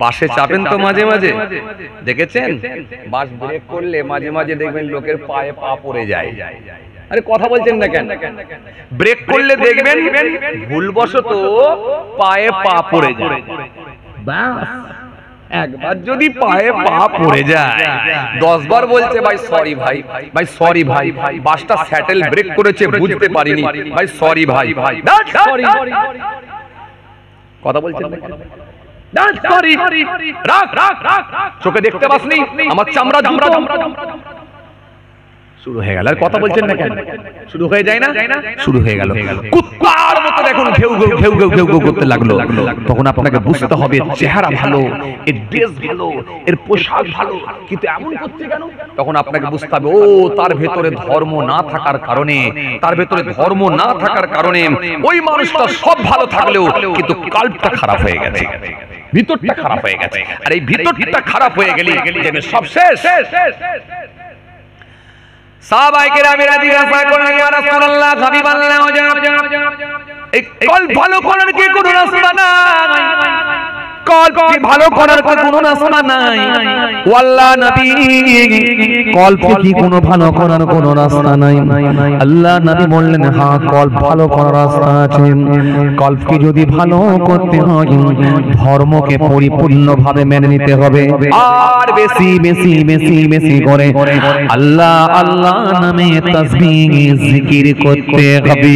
Speaker 1: বাসে চাপেন তো মাঝে মাঝে, দেখেছেন বাস ব্রেক করলে মাঝে মাঝে দেখবেন লোকের পায়ে পা পড়ে যায়। আরে কথা বলছেন না কেন? ব্রেক করলে দেখবেন ভুলবশত পায়ে পা পড়ে যায়। বাস একবার যদি পায়ে পা পড়ে যায় 10 বার বলছে ভাই সরি ভাই, ভাই সরি ভাই, বাসটা স্যাটেল ব্রেক করেছে বুঝতে পারিনি, ভাই সরি ভাই, সরি। কথা বলছেন চোখে দেখতে পাসনি আমার চামড়া জুতো শুরু হয়ে গেল। আর কথা বলছেন না কেন? শুরু হয়ে যায় না? শুরু হয়ে গেল। কুত্তার মতো দেখুন ঘেউ ঘেউ ঘেউ ঘেউ ঘেউ ঘেউ করতে লাগলো। তখন আপনাকে বুঝতে হবে চেহারা ভালো, এর ড্রেস ভালো, এর পোশাক ভালো, কিন্তু এমন করছে কেন? তখন আপনাকে বুঝতে হবে ও তার ভেতরে ধর্ম না থাকার কারণে, তার ভেতরে ধর্ম না থাকার কারণে ওই মানুষটা সব ভালো থাকলেও কিন্তু কাল্পটা খারাপ হয়ে গেছে, ভিতরটা খারাপ হয়ে গেছে। আর এই ভিতরটা খারাপ হয়ে গেলে সব শেষ। সাহাবায়ে কেরামেরা জিজ্ঞাসা করলেন ইয়া রাসূলুল্লাহ, হাবিবাল্লাহ, এই কল্প ভালো করার কি কোনো রাস্তা নাই? কল্পকে ভালো করার কি কোনো রাস্তা নাই? ওয়াল্লাহ নবী, কল্পকে কি কোনো ভালো করার কোনো রাস্তা নাই? আল্লাহ নবী বললেন হ্যাঁ, কল্প ভালো করার রাস্তা আছে। কল্পকে যদি ভালো করতে হয় ধর্মকে পরিপূর্ণভাবে মেনে নিতে হবে, আর বেশি বেশি বেশি বেশি করে আল্লাহ আল্লাহ নামে তাসবিহ জিকির করতে হবে।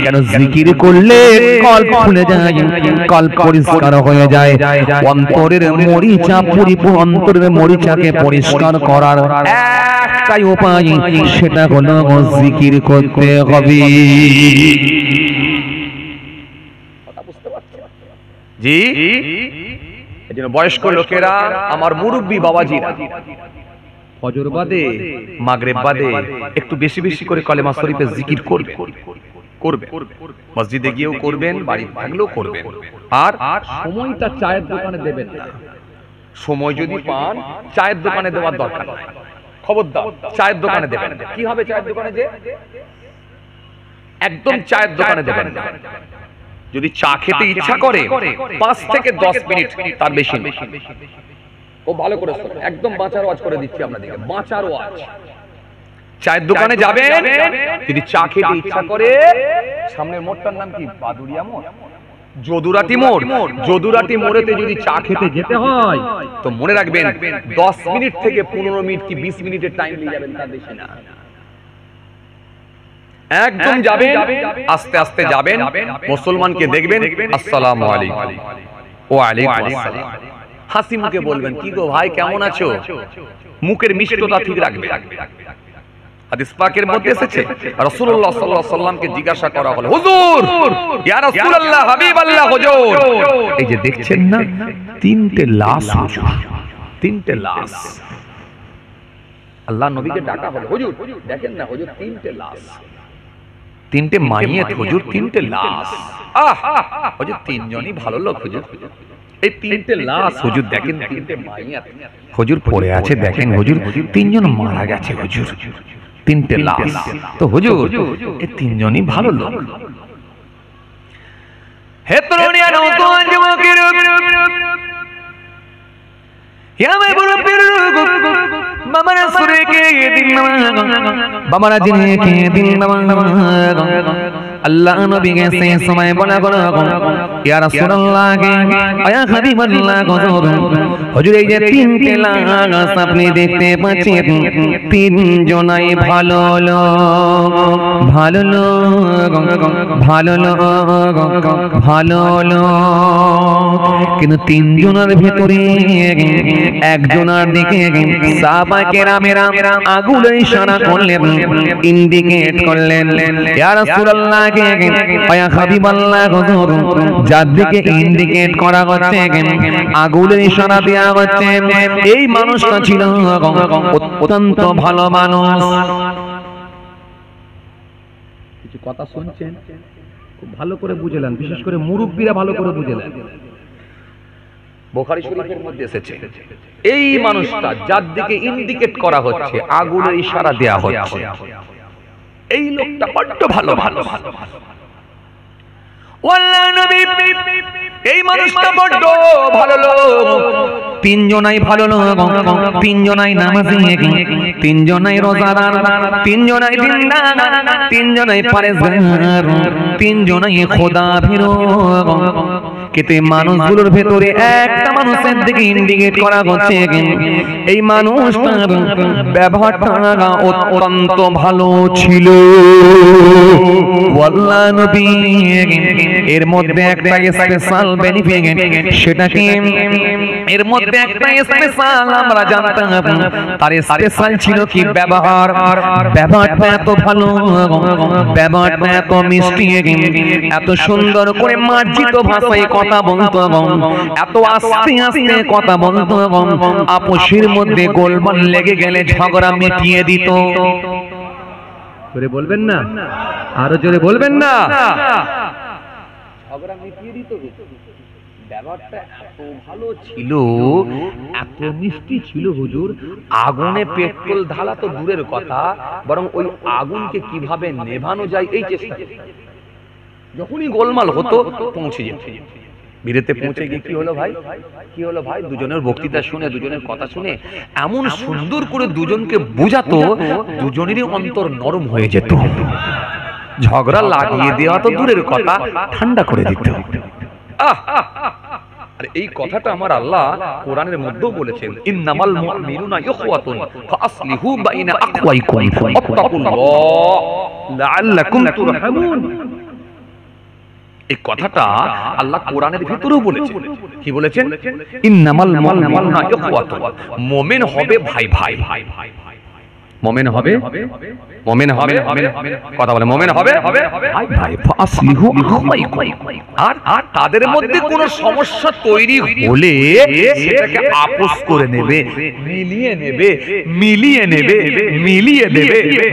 Speaker 1: কেন? জিকির করলে কল্প খুলে যায়, কল্প পরিষ্কার হয়ে যায়। অন্তরের মরিচা অন্তরের মরিচাকে পরিষ্কার করার একটাই উপায়, সেটা হলো জিকির করতে হবে। জি, এজন্য বয়স্ক লোকেরা, আমার মুরব্বী বাবাজিরা ফজর বাদে মাগরিব বাদে একটু বেশি বেশি করে কলেমা শরীফে জিকির করবে, মসজিদে গিয়েও করবেন, বাড়িতে থাকলেও করবেন। আর সময়টা চায়ের দোকানে দেবেন না। সময় যদি পান চায়ের দোকানে দেওয়ার দরকার নাই, খবরদার চায়ের দোকানে দেবেন। কি হবে চায়ের দোকানে? যে একদম চায়ের দোকানে দেবেন না। যদি চা খেতে ইচ্ছা করে 5 থেকে 10 মিনিট, তার বেশি না। ও ভালো করে একদম বাঁচার ওয়াজ করে দিচ্ছি আপনাদেরকে, বাঁচার ওয়াজ। চায়ের দোকানে যাবেন, যদি চা খেতে ইচ্ছা করে, সামনের মোড়টার নাম কি? বাদুরিয়া মোড়, যদুরাটি মোড়। যদুরাটি মোড়েতে যদি চা খেতে যেতে হয় তো মনে রাখবেন 10 মিনিট থেকে 15 মিনিট কি 20 মিনিটের টাইম নিয়ে যাবেন, তার বেশি না। একদম যাবেন, আস্তে আস্তে যাবেন, মুসলমানকে দেখবেন আসসালামু আলাইকুম, ওয়া আলাইকুম আসসালাম, হাসি মুখে বলবেন কি গো ভাই কেমন আছো? মুখের মিষ্টতা ঠিক রাখবেন। হাদিস পাকের মধ্যে এসেছে রাসূলুল্লাহ সাল্লাল্লাহু আলাইহি সাল্লামকে জিজ্ঞাসা করা হলো, হুজুর, ইয়া রাসূলুল্লাহ, হাবিবাল্লাহ হুজুর, এই যে দেখছেন না 3টে লাশ হুজুর, 3টে লাশ। আল্লাহ নবীকে ডাকা হলো, হুজুর দেখেন না হুজুর 3টে লাশ, 3টে মাইয়াত হুজুর, 3টে লাশ। হুজুর 3 জনই ভালো লোক হুজুর, এই 3টে লাশ হুজুর দেখেন, 3টে মাইয়াত হুজুর পড়ে আছে দেখেন হুজুর, 3 জন মারা গেছে হুজুর, 3টে লাশ। তো হুজুর এই 3 জনই ভালো লোক। হে তরুণিয়া নওজোয়ান যুবকের, ইয়া মে বুরুপির মামারা সুরে কে দিন, মামারা জিনে কে দিন,
Speaker 2: আল্লাহ নবী গেছে সময় বলা গো ইয়া রাসূলুল্লাহ ইয়া হাবিবাল্লাহ হুজুর এই যে তিনটে লাশ আপনি দেখতে পাচ্ছেন তিন জনাই ভালো লোক ভালো লোক ভালো লোক ভালো লোক কিন্তু তিনজনের ভেতরে একজনের দিকে সাহাবায়ে কেরামেরা আগুনের ইশারা করলেন ইন্ডিকেট করলেন ইয়া রাসূলুল্লাহ ইয়া হাবিবাল্লাহ হুজুর যার দিকে ইন্ডিকেট করা হচ্ছে আগুনের ইশারা দেয়া হচ্ছে এই মানুষটা ছিল অত্যন্ত ভালো মানুষ কিছু কথা শুনছেন খুব ভালো করে বুঝলেন বিশেষ করে মুরব্বীরা ভালো করে বুঝলেন বুখারী শরীফের মধ্যে এসেছে এই মানুষটা যার দিকে ইন্ডিকেট করা হচ্ছে আগুনের ইশারা দেয়া হচ্ছে এই লোকটা বড় ভালো ভালো ওয়াল্লাহ নবী এই মানুষটা বড় ভালো লোক তিনজনাই ভালো লোক তিনজনাই নামাজি তিনজনাই রোজাদার তিনজনাই দিনদার তিনজনাই পরেজগার তিনজনাই খোদা ভীরু কিন্তু মানুষগুলোর ভেতরে একটা মানুষের দিকে ইন্ডিকেট করা হচ্ছে এই মানুষটার ব্যবহারটা অত্যন্ত ভালো ছিল ওয়াল্লাহ নবী এর মধ্যে একটা স্পেশাল বেনিফিট সেটা কি এর মধ্যে একটা স্পেশাল আমরা জানতাম তার স্পেশাল ছিল কি ব্যবহারটা এত ভালো ব্যবহারটা এত মিষ্টি এত সুন্দর করে মার্জিত ভাষায় কথা বলতো এত আস্তে আস্তে কথা বলতো আপসের মধ্যে গোলমাল লেগে গেলে ঝগড়া মিটিয়ে দিত জোরে বলবেন না আরো জোরে বলবেন না ঝগড়া মিটিয়ে দিত ব্যাপারটা এত ভালো ছিল এত মিষ্টি ছিল হুজুর আগুনে পেট্রোল ঢালা তো দূরের কথা বরং ওই আগুনকে কিভাবে নেভানো যায় এই চেষ্টা যখনই গোলমাল হতো পৌঁছে যেত বিরেতে পৌঁছে গিয়ে কি হলো ভাই দুজনের বক্তৃতা শুনে দুজনের কথা শুনে এমন সুন্দর করে দুজনকে বোঝাতো দুজনেরই অন্তর নরম হয়ে যেত ঝগড়া লাগিয়ে দেওয়া তো দূরের কথা ঠান্ডা করে দিত আর এই কথাটা আমার আল্লাহ কোরআনের মধ্যেও বলেছেন ইন্নামাল মুমিনুনা ইখওয়াতুন ফাসলিহু বাইনা আখওয়াইকুম ওয়াত্তাকুল্লাহ লাআল্লাকুম তুরহামুন এই কথাটা আল্লাহ কোরআনের ভিতরেও বলেছেন কি বলেছেন ইন্নামাল মুমিনুনা ইখওয়াতুন মুমিন হবে ভাই ভাই মুমিন হবে কথা বলে মুমিন হবে ভাই ভাই ফাসলিহু আখওয়াইকুম আর তাদের মধ্যে কোনো সমস্যা তৈরি হলে সেটাকে আপোস করে নেবে মিলিয়ে নেবে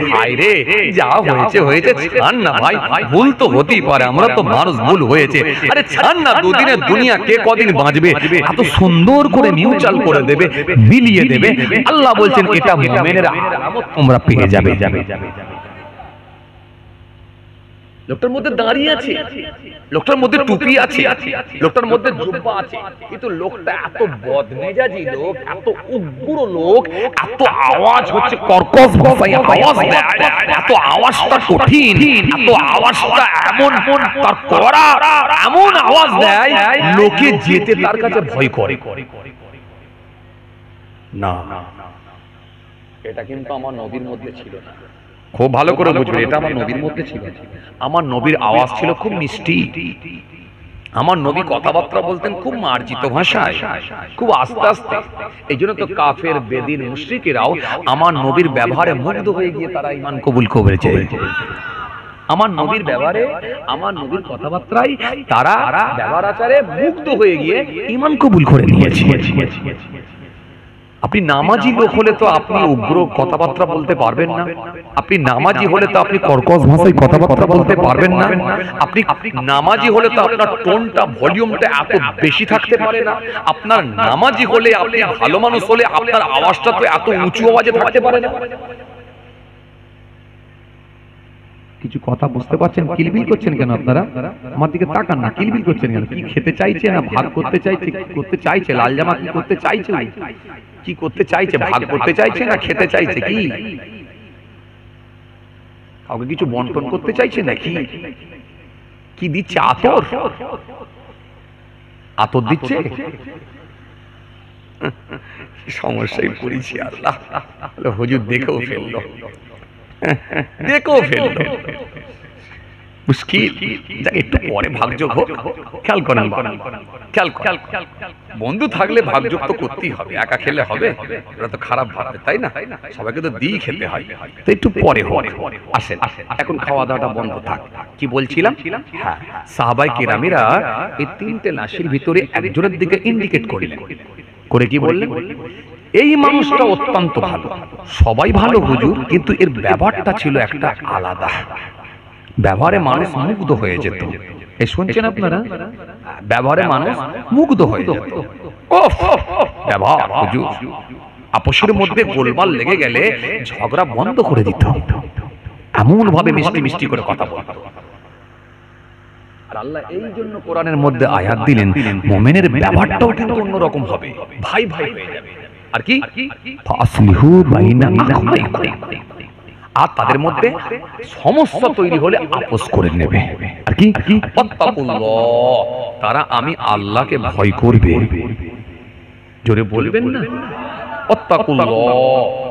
Speaker 2: ভাই রে যা হয়েছে ছাড় না ভাই ভুল তো হতেই পারে আমরা তো মানুষ ভুল হয়েছে আরে ছাড় না দুদিনের দুনিয়া কে কদিন বাঁচবে এত সুন্দর করে মিউচুয়াল করে দেবে মিলিয়ে দেবে আল্লাহ বলছেন এটা মুমিনের আলামত তোমরা পেয়ে যাবে লোকটার মধ্যে দাঁড়িয়ে আছে লোকটার মধ্যে টুপি আছে লোকটার মধ্যে জুব্বা আছে কিন্তু লোকটা এত বদমেজাজি লোক এত উগ্র লোক এত আওয়াজ হচ্ছে কর্কশ ভাষায় আওয়াজ দেয় এত আওয়াজটা কঠিন এত আওয়াজটা এমন তার কড়া এমন আওয়াজ দেয় লোকে যেতে তার কাছে ভয় করে না এটা কিন্তু আমার নবীর মধ্যে ছিল না খুব ভালো করে বুঝবেন এটা আমার নবীর মধ্যে ছিল আমার নবীর আওয়াজ ছিল খুব মিষ্টি আমার নবী কথাবার্তা বলতেন খুব মার্জিত ভাষায় খুব আস্তে আস্তে এইজন্য তো কাফের বেদিন মুশরিকেরাও আমার নবীর ব্যবহারে মুগ্ধ হয়ে গিয়ে তারা ঈমান কবুল করেছে আমার নবীর ব্যবহারে আমার নবীর কথাবার্তায় তারা ব্যবহার আচারে মুগ্ধ হয়ে গিয়ে ঈমান কবুল করে নিয়েছে আপনি নামাজি লোক হলে তো আপনি উগ্র কথাবার্তা বলতে পারবেন না আপনি নামাজি হলে তো আপনি কর্কশ ভাষায় কথাবার্তা বলতে পারবেন না আপনি নামাজি হলে তো আপনার টোনটা ভলিউমটা এত বেশি থাকতে পারে না আপনার নামাজি হলে আপনি ভালো মানুষ হলে আপনার আওয়াজটা তো এত উঁচু আওয়াজে থাকতে পারে না কিছু কথা বুঝতে পারছেন কিলবিল করছেন কেন আপনারা আমার দিকে তাকান না কিলবিল করছেন কেন কি খেতে চাইছে না ভাগ করতে চাইছে লাল জামা কি করতে চাইছে কি করতে চাইছে ভাগ করতে চাইছে না খেতে চাইছে কি কাউকে কিছু বন্টন করতে চাইছে নাকি
Speaker 1: কি দিচ্ছে? আতর। আতর দিচ্ছে। সমস্যায় পড়েছি আল্লাহ। হুজুর দেখেও ফেললো, দেখেও ফেললো, মুশকিল। একটু পরে ভাগযোগ হোক, খেয়াল করেন, খেয়াল করেন। বন্ধু থাকলে ভাগযোগ তো করতেই হবে, একা খেলে হবে? ওরা তো খারাপ ভাববে, তাই না? সবাইকে তো দিয়ে খেতে হয়, তো একটু পরে হোক। আসেন, এখন খাওয়া দাওয়াটা বন্ধ থাক। কি বলছিলাম? হ্যাঁ, সাহাবায়ে কেরামেরা এই তিনটে লাশের ভিতরে একজনের দিকে ইন্ডিকেট করলেন, করে কি বললেন? এই মানুষটা অত্যন্ত ভালো। সবাই ভালো হুজুর, কিন্তু এর ব্যবহারটা ছিল একটা আলাদা। ব্যবহারে মানুষ মুগ্ধ হয়ে যেত। এই শুনছেন আপনারা? ব্যবহারে মানুষ মুগ্ধ হয়ে যেত। ব্যবহার হুজুর, আপসের মধ্যে গোলমাল লেগে গেলে ঝগড়া বন্ধ করে দিত, এমন ভাবে মিষ্টি মিষ্টি করে কথা বলতো। আর আল্লাহ এই জন্য কোরআনের মধ্যে আয়াত দিলেন, মুমিনের ব্যবহারটাও কিন্তু অন্যরকম হবে, ভাই ভাই হয়ে যাবে। আর কি? ফাসলিহু বাইনা আখওয়াইকুম। আর তাদের মধ্যে সমস্যা তৈরি হলে আপোষ করে নেবে। আর কি? আত্তাকুল্লাহ, তারা আমি আল্লাহকে ভয় করবে। জোরে বলবেন না? আত্তাকুল্লাহ,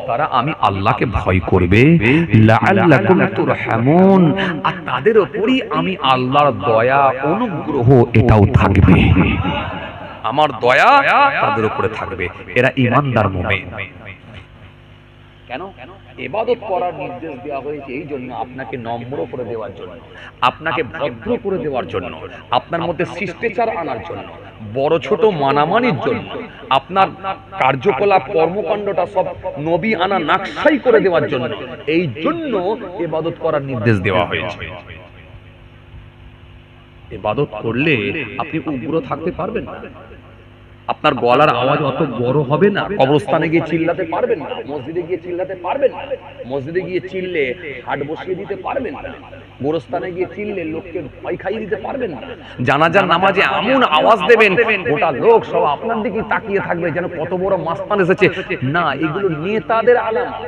Speaker 1: তারা আমি আল্লাহকে ভয় করবে। লাআল্লাকুম তুরহামুন, আর তাদের উপরই আমি আল্লাহর দয়া অনুগ্রহ এটাও থাকবে। আমার দয়া তাদের উপরে থাকবে। এরা ঈমানদার মুমিন। কেন? ইবাদত করার নির্দেশ দেওয়া হয়েছে এই জন্য, আপনাকে নম্র করে দেওয়ার জন্য, আপনাকে ভদ্র করে দেওয়ার জন্য, আপনার মধ্যে শিষ্টাচার আনার জন্য, বড় ছোট মানামানির জন্য, আপনার কার্যকলাপ কর্মকাণ্ডটা সব নবী আনা নাকশাই করে দেওয়ার জন্য, এই জন্য ইবাদত করার নির্দেশ দেওয়া হয়েছে। ইবাদত করলে আপনি উগ্র থাকতে পারবেন না, আপনার গলার আওয়াজ অত বড় হবে না, কবরস্থানে গিয়ে চিল্লাতে পারবেন না, মসজিদে গিয়ে চিল্লাতে পারবেন না, মসজিদে গিয়ে চিল্লে হাট বসিয়ে দিতে পারবেন না, গোরস্থানে গিয়ে চিল্লে লোককে ভয় খাইয়ে দিতে পারবেন না, জানাজার নামাজে এমন আওয়াজ দেবেন গোটা লোক সব আপনার দিকে তাকিয়ে থাকবে যেন কত বড় মাস্তান এসেছে। না, এগুলো নেতাদের আলামত।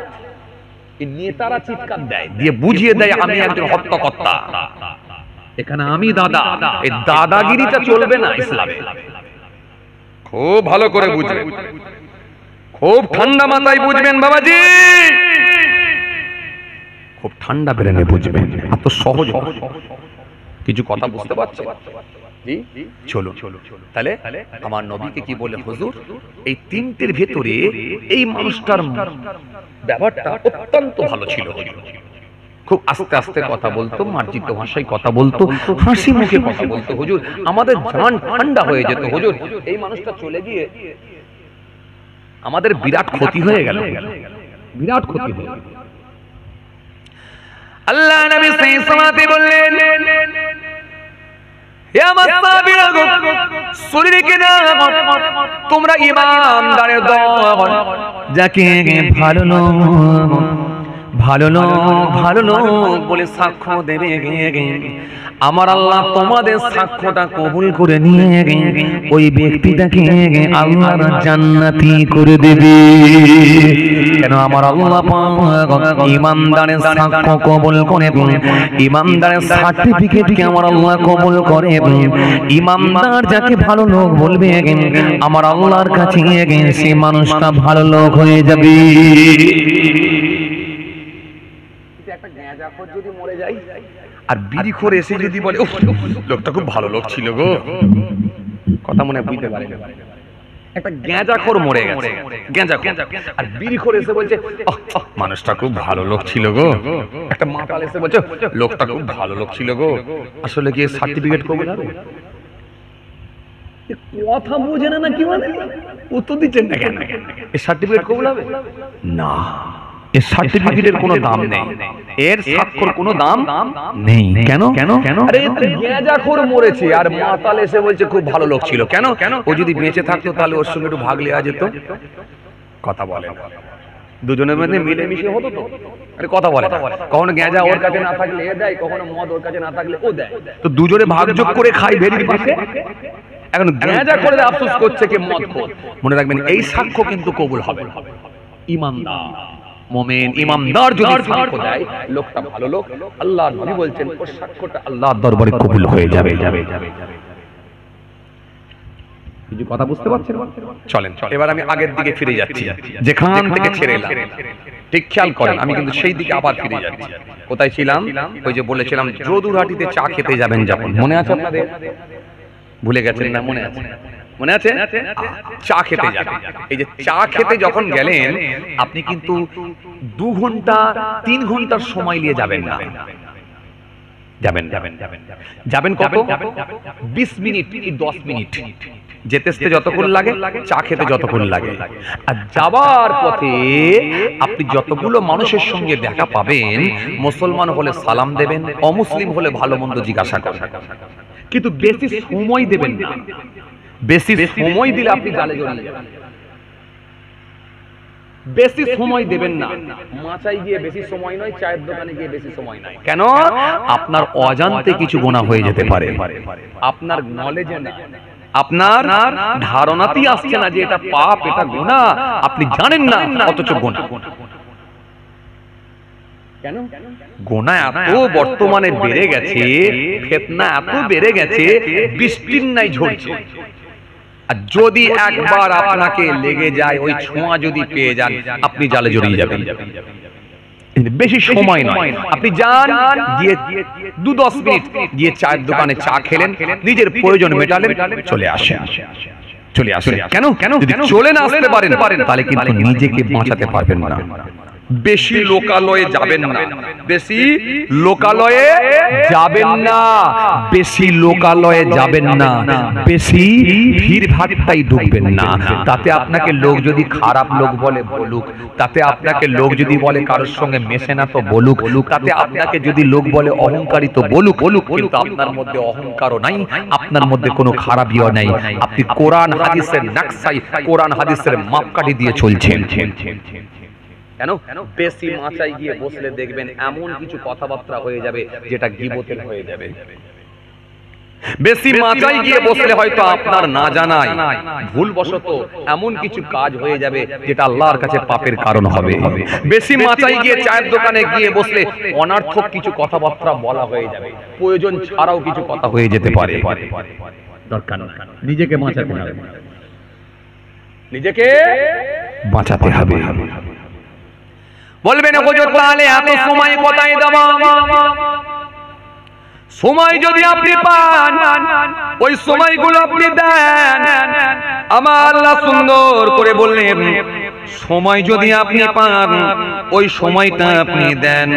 Speaker 1: এই নেতারা চিৎকার দেয়, দিয়ে বুঝিয়ে দেয় আমি একজন হত্যাকর্তা, এখানে আমি দাদা। এই দাদাগিরিটা চলবে না ইসলামে। খুব ভালো করে বুঝবেন, খুব ঠান্ডা মাথায় বুঝবেন বাবাজি, খুব ঠান্ডা ব্রেনে বুঝবেন। এত সহজ কিছু কথা বুঝতে পারছেন? জি, চলো তাহলে আমার নবীকে কি বলে হুজুর, এই তিনটের ভেতরে এই মানুষটার ব্যবহারটা অত্যন্ত ভালো ছিল। খুব আস্তে আস্তে কথা বলতো, মার্জিত ভাষায় কথা বলতো, হাসি মুখে কথা বলতো। হুজুর, আমাদের জান ঠান্ডা হয়ে যেত। হুজুর, এই মানুষটা চলে গিয়ে আমাদের বিরাট ক্ষতি হয়ে গেল, বিরাট ক্ষতি হয়ে গেল। আল্লাহ নবী সাল্লাল্লাহু বললেন, হে আমার সাহাবীরা, শরীরকে না তোমরা ইমানদারের দল, যাকে ভালো ভালো ভালো বলে সাক্ষ্য দেবে, আমার আল্লাহ তোমাদের সাক্ষ্যটা কবুল করে নিয়ে ওই ব্যক্তিটাকে আল্লাহর জান্নাতি করে দেবে। কেন? আমার আল্লাহ ঈমানদারের সাক্ষ্য কবুল করে, ঈমানদারের সার্টিফিকেটকে আমার আল্লাহ কবুল করে। ঈমানদার যাকে ভালো লোক বলবে আমার আল্লাহর কাছে সেই মানুষটা ভালো লোক হয়ে যাবে। যদি মরে যায় আর বিড়িখোর এসে যদি বলে লোকটা খুব ভালো লোক ছিল গো, কথা মনে বুঝতে পারে না। একটা গাঁজাখোর মরে গেছে, গাঁজাখোর, আর বিড়িখোর এসে বলছে মানুষটা খুব ভালো লোক ছিল গো। একটা মাতাল এসে বলছে লোকটা খুব ভালো লোক ছিল গো। আসলে কি সার্টিফিকেট কবুল হবে? কথা বুঝে না, কি মানে উত্তর দিচ্ছেন না কেন? এই সার্টিফিকেট কবুল হবে না। এর সার্টিফিকেটের কোনো দাম নেই, এর স্বাক্ষর কোনো দাম নেই। কেন? আরে গাঁজাখোর মরেছে আর মাতাল এসে বলছে খুব ভালো লোক ছিল। কেন? ও যদি বেঁচে থাকতো তাহলে ওর সঙ্গে একটু ভাগ নেওয়া যেত। কথা বলে দুজনের মধ্যে মিলেমিশে হতো তো। আরে কথা বলে, কখনো গাঁজা ওর কাছে না থাকলে এ দেয়, কখনো মদ ওর কাছে না থাকলে ও দেয়, তো দুজনে ভাগযোগ করে খাই ভেরির পাশে। এখন গাঁজা করে আফসোস করছে কে মদ খোর। মনে রাখবেন এই সাক্ষ্য কিন্তু কবুল হবে। ঈমানদার মুমিন ইমানদার যদি সাক্ষ্য দেয় লোকটা ভালো লোক, আল্লাহর নবী বলছেন ওর সাক্ষ্যটা আল্লাহর দরবারে কবুল হয়ে যাবে। কিছু কথা বুঝতে পারছেন? চলেন এবার আমি আগের দিকে ফিরে যাচ্ছি, যেখান থেকে ছেড়ে এলাম। ঠিক খেয়াল করেন, আমি কিন্তু সেই দিকে আবার ফিরে যাচ্ছি। কোথায় ছিলাম? ওই যে বলেছিলাম যদুরহাটিতে চা খেতে যাবেন যখন, মনে আছে আপনাদের? ভুলে গেছেন না? মনে আছে? মনে আছে? চা খেতে যাবেন। এই যে চা খেতে যখন গেলেন, আপনি কিন্তু 2 ঘন্টা 3 ঘন্টার সময় নিয়ে যাবেন না। যাবেন কত? 20 মিনিট কি 10 মিনিট। যেতে আসতে যতক্ষণ লাগে, চা খেতে যতক্ষণ লাগে। আর যাবার পথে আপনি যতগুলো মানুষের সঙ্গে দেখা পাবেন, মুসলমান হলে সালাম দেবেন, অমুসলিম হলে ভালো মন্দ জিজ্ঞাসা করবেন, কিন্তু বেশি সময় দেবেন না। বেশি সময় দিলে আপনি জালে জড়িয়ে যাবেন। বেশি সময় দেবেন না। মাচায় গিয়ে বেশি সময় নয়, চায়ের দোকানে গিয়ে বেশি সময় নয়। কেন? আপনার অজান্তে কিছু গুনাহ হয়ে যেতে পারে, আপনার নলেজে না, আপনার ধারণাতেই আসছে না যে এটা পাপ, এটা গুনাহ, আপনি জানেন না, অথচ গুনাহ। কেন? গুনাহ এত বর্তমানে বেড়ে গেছে, ফিতনা এত বেড়ে গেছে, বৃষ্টির নাই ঝরছে। আর যদি একবার আপনাকে লেগে যায়, ওই ছোঁয়া যদি পেয়ে যান, আপনি জালে জড়িয়ে যাবেন। বেশি সময় নয়, আপনি যান, গিয়ে 2-10 মিনিট গিয়ে চায়ের দোকানে চা খেলেন, নিজের প্রয়োজন মেটালেন, চলে আসেন। কেন? যদি চলে না আসতে পারেন তাহলে কিন্তু নিজেকে বাঁচাতে পারবেন না। বেশি লোকালয়ে যাবেন না, বেশি লোকালয়ে যাবেন না, বেশি লোকালয়ে যাবেন না, বেশি ভিড়ভাট্টায় ঢুকবেন না। তাতে আপনাকে লোক যদি খারাপ লোক বলে বলুক, তাতে আপনাকে লোক যদি বলে কারোর সঙ্গে মেশে না তো বলুক, তাতে আপনাকে যদি লোক বলে অহংকারী তো বলুক, কিন্তু আপনার মধ্যে অহংকারও নাই, আপনার মধ্যে কোনো খারাপিও নাই। আপনি কোরআন হাদিসের নকশায়, কোরআন হাদিসের মাপকাঠি দিয়ে চলছেন। কেন? বেশি মাচায় গিয়ে বসলে দেখবেন এমন কিছু কথাবার্তা হয়ে যাবে যেটা গীবতের হয়ে যাবে। বেশি মাচায় গিয়ে বসলে হয়তো আপনার না জানায় ভুলবশত এমন কিছু কাজ হয়ে যাবে যেটা আল্লাহর কাছে পাপের কারণ হবে। বেশি মাচায় গিয়ে চায়ের দোকানে গিয়ে বসলে অনার্থক কিছু কথাবার্তা বলা হয়ে যাবে, প্রয়োজন ছাড়াও কিছু কথা হয়ে যেতে পারে। দরকার না, নিজেকে বাঁচাতে হবে, নিজেকে বাঁচাতে হবে। বলবেন হুজুর তাহলে এত সময় কোথায় দেব? সময় যদি আপনি পান, ওই সময়গুলো আপনি দেন। আমার আল্লাহ সুন্দর করে বললেন, সময় যদি আপনি পান, ওই সময়টা আপনি দেন।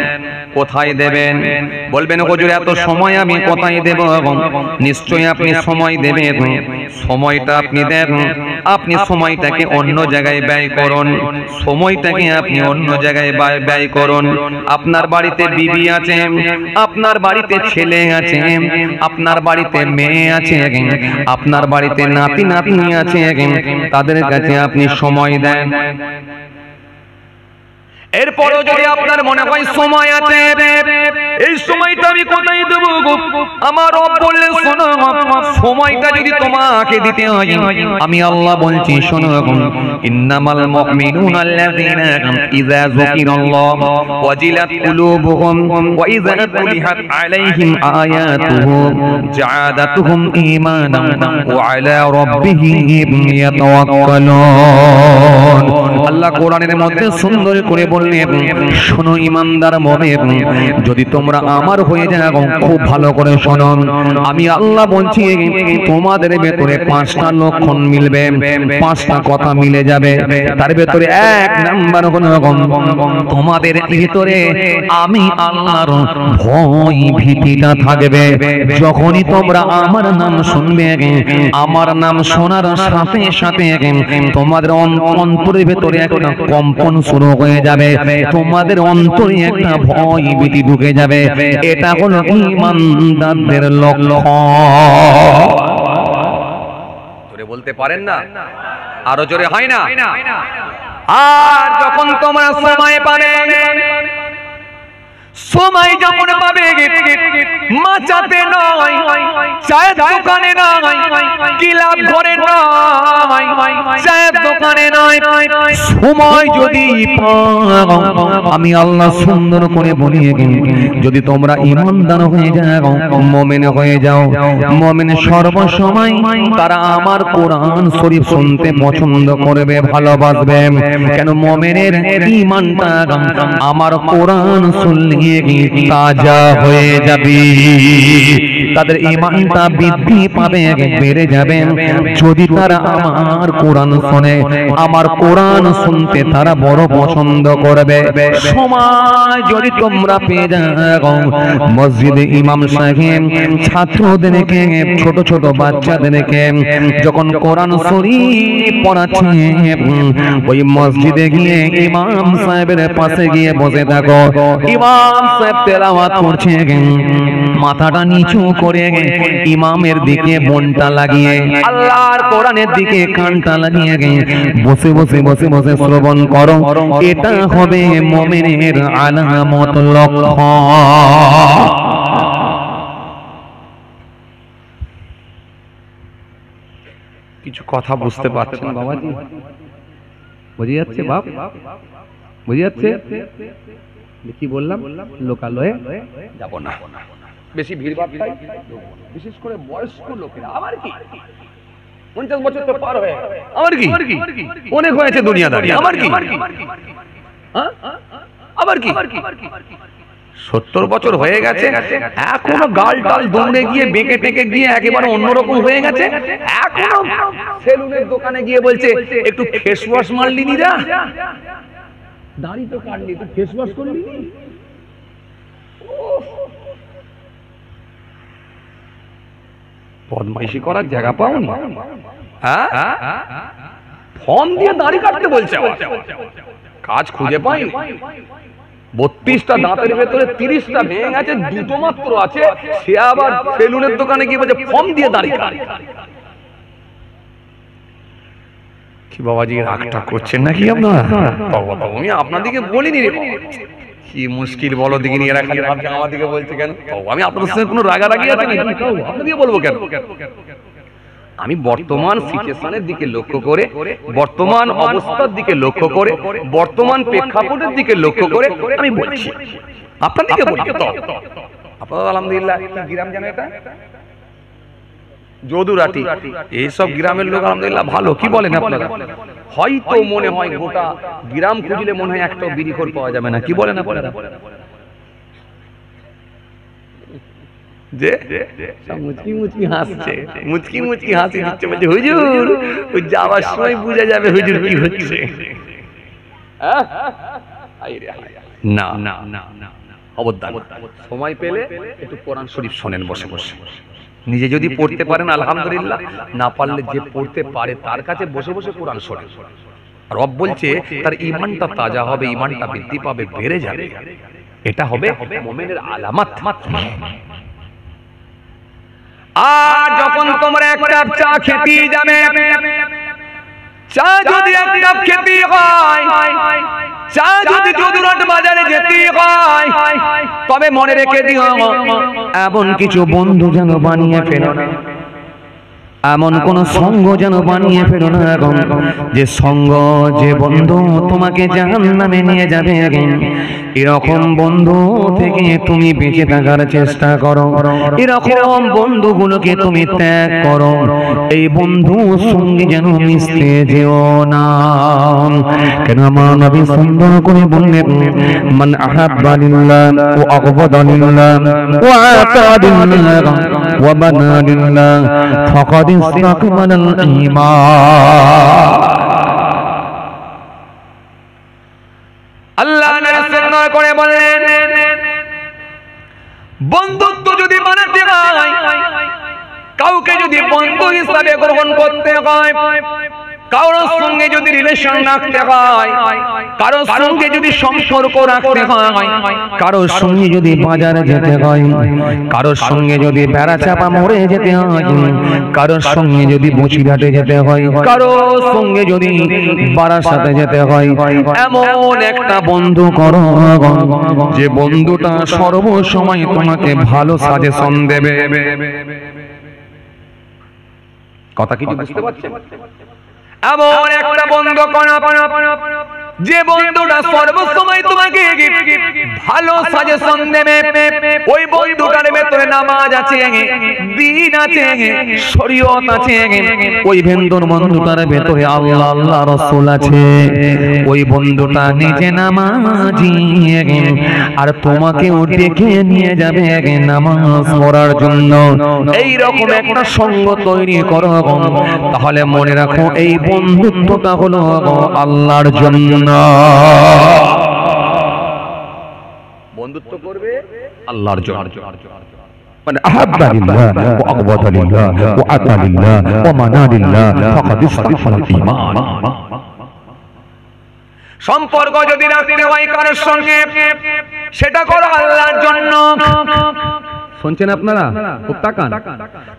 Speaker 1: কোথায় দেবেন? বলবেন হুজুর এত সময় আমি কোথায় দেব? নিশ্চয়ই আপনি সময় দেবেন। সময়টা আপনি দেন, আপনি সময়টাকে অন্য জায়গায় ব্যয় করুন, সময়টাকে আপনি অন্য জায়গায় ব্যয় করুন। আপনার বাড়িতে বিবি আছে, আপনার বাড়িতে ছেলে আছে, আপনার বাড়িতে মেয়ে আছে, আপনার বাড়িতে নাতি নাতনি আছে, তাদের কাছে আপনি সময় দেন। এরপরও যদি আপনার মনে হয় সময় আছে, এই সময়টা আমি কোথায় দেব? আমার রব বললেন, শোনো, সময়টা যদি তোমাকে দিতে হয়, আমি আল্লাহ বলছি, শোনো, ইন্নামাল মুমিনুনা আল্লাযীনা ইযা যুকিরাল্লাহ ওয়াজিলাত কুলুবুহুম ওয়া ইযা তুলিহাত আলাইহিম আয়াতুহু জাআদাতুহুম ঈমানান ওয়া আলা রাব্বিহিম ইয়াতাওয়াক্কালুন। আল্লাহ কোরআনের মধ্যে সুন্দর করে বললেন, শোনো ইমানদার মুমিন, যদি তোমরা আমার হয়ে যাও, খুব ভালো করে শোনো, আমি আল্লাহ বলছি তোমাদের ভেতরে 5টা লক্ষণ মিলবে, 5টা কথা মিলে যাবে। তার ভেতরে 1 নাম্বার হলো তোমাদের ভিতরে আমি আল্লাহর ভয় ভীতিটা থাকবে। যখনই তোমরা আমার নাম শুনবে, আমার নাম শোনার সাথে সাথে তোমাদের অন্তরের ভেতরে একটা কম্পন শুরু হয়ে যাবে, তোমাদের অন্তরে একটা ভয় ভীতি ঢুকে যাবে। এটা হলো ঈমানদারদের লক্ষণ। জোরে বলতে পারেন না? আরো জোরে হয় না? আর যখন তোমরা সময় পাবে, সময় যখন পাবে, মাচাতে নয়, চায়ের দোকানে নয়, ক্লাব ঘরে নয়, চায়ের
Speaker 2: দোকানে নয়, সময় যদি পাও আমি আল্লাহ সুন্দর করে বলি যদি তোমরা ঈমানদার হয়ে যাও, মুমিন হয়ে যাও, মুমিন সর্বসময় তারা আমার কোরআন শরীফ শুনতে পছন্দ করবে, ভালোবাসবে। কেন? মুমিনের ঈমানটা আমার কোরআন শুনলে তাজা হয়ে যাবে, তাদের ঈমানটা বৃদ্ধি পাবে, বেড়ে যাবে যদি তারা আমার কোরআন শুনে। আমার কোরআন শুনতে তারা বড় পছন্দ করবে। সময় যদি তোমরা পেয়ে যাও, মসজিদে ইমাম সাহেব ছাত্রদেরকে, ছোট ছোট বাচ্চাদেরকে যখন কোরআন শরীফ পড়াচ্ছে, ওই মসজিদে গিয়ে ইমাম সাহেবের পাশে গিয়ে বসে থাকো। ইমাম সাহেব তেলাওয়াত করছে, মাথাটা নিচু করে ইমামের দিকে মনটা লাগিয়ে, আল্লাহর কোরআনের দিকে কানটা লাগিয়ে বসে বসে বসে বসে শ্রবণ করো। এটা হবে মুমিনের আলামত, লক্ষণ। কিছু কথা বুঝতে পারছেন বাবাজি? বুঝে যাচ্ছে বাপ? বুঝে যাচ্ছে? কি বললাম? লোকালয়ে যাব না, বেশি ভিড়ভাড় চাই, বিশেষ করে বয়স্ক লোকেরা। আমার কি 50 বছর তো পার হয়ে গেল, আমার কি অনেক হয়েছে দুনিয়াদারি, আমার কি আবার কি 70 বছর হয়ে গেছে, এখনো গাল টাল দৌড়ে গিয়ে বেঁকে টেকে গিয়ে একেবারে অন্যরকম হয়ে গেছে। এখনো সেলুনের দোকানে গিয়ে বলছে একটু ফেস ওয়াশ মারলি নি, দাড়ি তো কাটলি, একটু ফেস ওয়াশ করলি। বদমাইশি করার জায়গা পাওনি? হ্যাঁ, ফর্ম দিয়ে দাড়ি কাটতে বলছে, কাজ খুঁজে পাইনি। 32টা দাঁতের ভেতরে 30টা ভেঙে গেছে, দুটো মাত্র আছে, সে আবার সেলুনের দোকানে গিয়ে বলছে ফর্ম দিয়ে দাড়ি কাট। কি বাবাজি রাগটা করছেন নাকি আপনারা? আমি আপনাদেরকে বলিনি রে, কি মুশকিল বলো দেখিনি, এরা খালি ভাবছে আমাদেরকে বলছে কেন। আমি আপনাদের সঙ্গে কোনো রাগারাগি আছে নাকি? আপনাদেরকে বলবো কেন? আমি বর্তমান সিচুয়েশনের দিকে লক্ষ্য করে, বর্তমান অবস্থার দিকে লক্ষ্য করে, বর্তমান প্রেক্ষাপটের দিকে লক্ষ্য করে আমি বলছি, আপনাদেরকে বলছি। তো আপনারা আলহামদুলিল্লাহ গ্রাম জানেন, এটা যদুরাটি, এইসব গ্রামের লোক আলহামদুলিল্লাহ ভালো। কি বলেন আপনারা? হয়তো মনে হয় গোটা গ্রাম খুঁজলে মনে হয় একটা বিড়িখোর পাওয়া যাবে না। কি বলেন আপনারা? যে মুচকি মুচকি হাসছে, মুচকি মুচকি হাসি দিচ্ছে, বলছে হুজুর ওই যাওয়ার সময় বোঝা যাবে হুজুর কি হচ্ছে। না না না, অবদান সময় পেলে একটু কোরআন শরীফ শোনেন বসে বসে। নিজে যদি পড়তে পারেন আলহামদুলিল্লাহ, না পারলে যে পড়তে পারে তার কাছে বসে বসে কোরআন শোনেন। রব বলছে তার ঈমানটা তাজা হবে, ঈমানটা বৃদ্ধি পাবে, বেড়ে যাবে। এটা হবে মুমিনের আলামত। আর যখন তোমরা এক কাপ চা খেতে যাবে, চা যদি এক কাপ খেতে হয়, চা যদি যদুরাট বাজারে যেতে হয়, তবে মনে রেখে দিও এমন কিছু বন্ধু যেন বানিয়ে ফেলো না, এমন কোন সঙ্গ যেন বানিয়ে ফেলো না যে সঙ্গ, যে বন্ধু তোমাকে জাহান্নামে নিয়ে যাবে। এরকম বন্ধু থেকে তুমি বেঁচে থাকার চেষ্টা করো, এরকম বন্ধুগুলোকে তুমি ত্যাগ করো। এই বন্ধুর সঙ্গে যেন মিশতে যেও না। কেন আমার নবী সুন্দর করে বললেন, মান আহাব্বা লিল্লাহ ওয়া আগবাদা লিল্লাহ ওয়া আতা লিল্লাহ ওয়া বানা লিল্লাহ ফাকাদ ইসতাকমালাল ঈমান। আল্লাহ রাসূল করে বলেন, বন্ধুত্ব যদি বানাতে হয়, কাউকে যদি বন্ধু হিসাবে গ্রহণ করতে হয়, কারোর সঙ্গে যদি রিলেশন রাখতে হয়, কারোর সঙ্গে যদি সম্পর্ক রাখতে হয়, কারোর সঙ্গে যদি বাজারে যেতে হয়, কারোর সঙ্গে যদি বেড়া চাপা মরে যেতে হয়, কারোর সঙ্গে যদি বসিরহাটে যেতে হয়, কারোর সঙ্গে যদি বারাসাতে যেতে হয়, এমন একটা বন্ধু করো যে বন্ধুটা সর্বসময় তোমাকে ভালো সাজেশন দেবে। কথা কিছু বুঝতে পারছেন?
Speaker 1: এমন একটা বন্ধু করা যে বন্ধুটা সর্বসময় তোমাকে ভালো সাজেশন দেবে, ওই বন্ধুটার ভেতরে নামাজ আছে, দ্বীন আছে, শরীয়ত আছে,
Speaker 2: ওই বন্ধুটার ভেতরে আল্লাহ আল্লাহ রাসূল আছে, ওই বন্ধুটা নিজে নামাজি আর তোমাকেও ডেকে নিয়ে যাবে নামাজ পড়ার জন্য। এই রকম একটা সঙ্গ তৈরি করো, তাহলে মনে রাখো এই বন্ধুত্বটা হলো আল্লাহর জন্য।
Speaker 1: বন্ধুত্ব করবে
Speaker 2: আল্লাহর জন্য। من أحب لله وأبغض لله وأتى لله ومنع لله فقد استحق الإيمان।
Speaker 1: সম্পর্ক যদি রাখতে হয় কারোর সঙ্গে, সেটা করো আল্লাহর জন্য। শুনছেন আপনারা? খুব তাকান।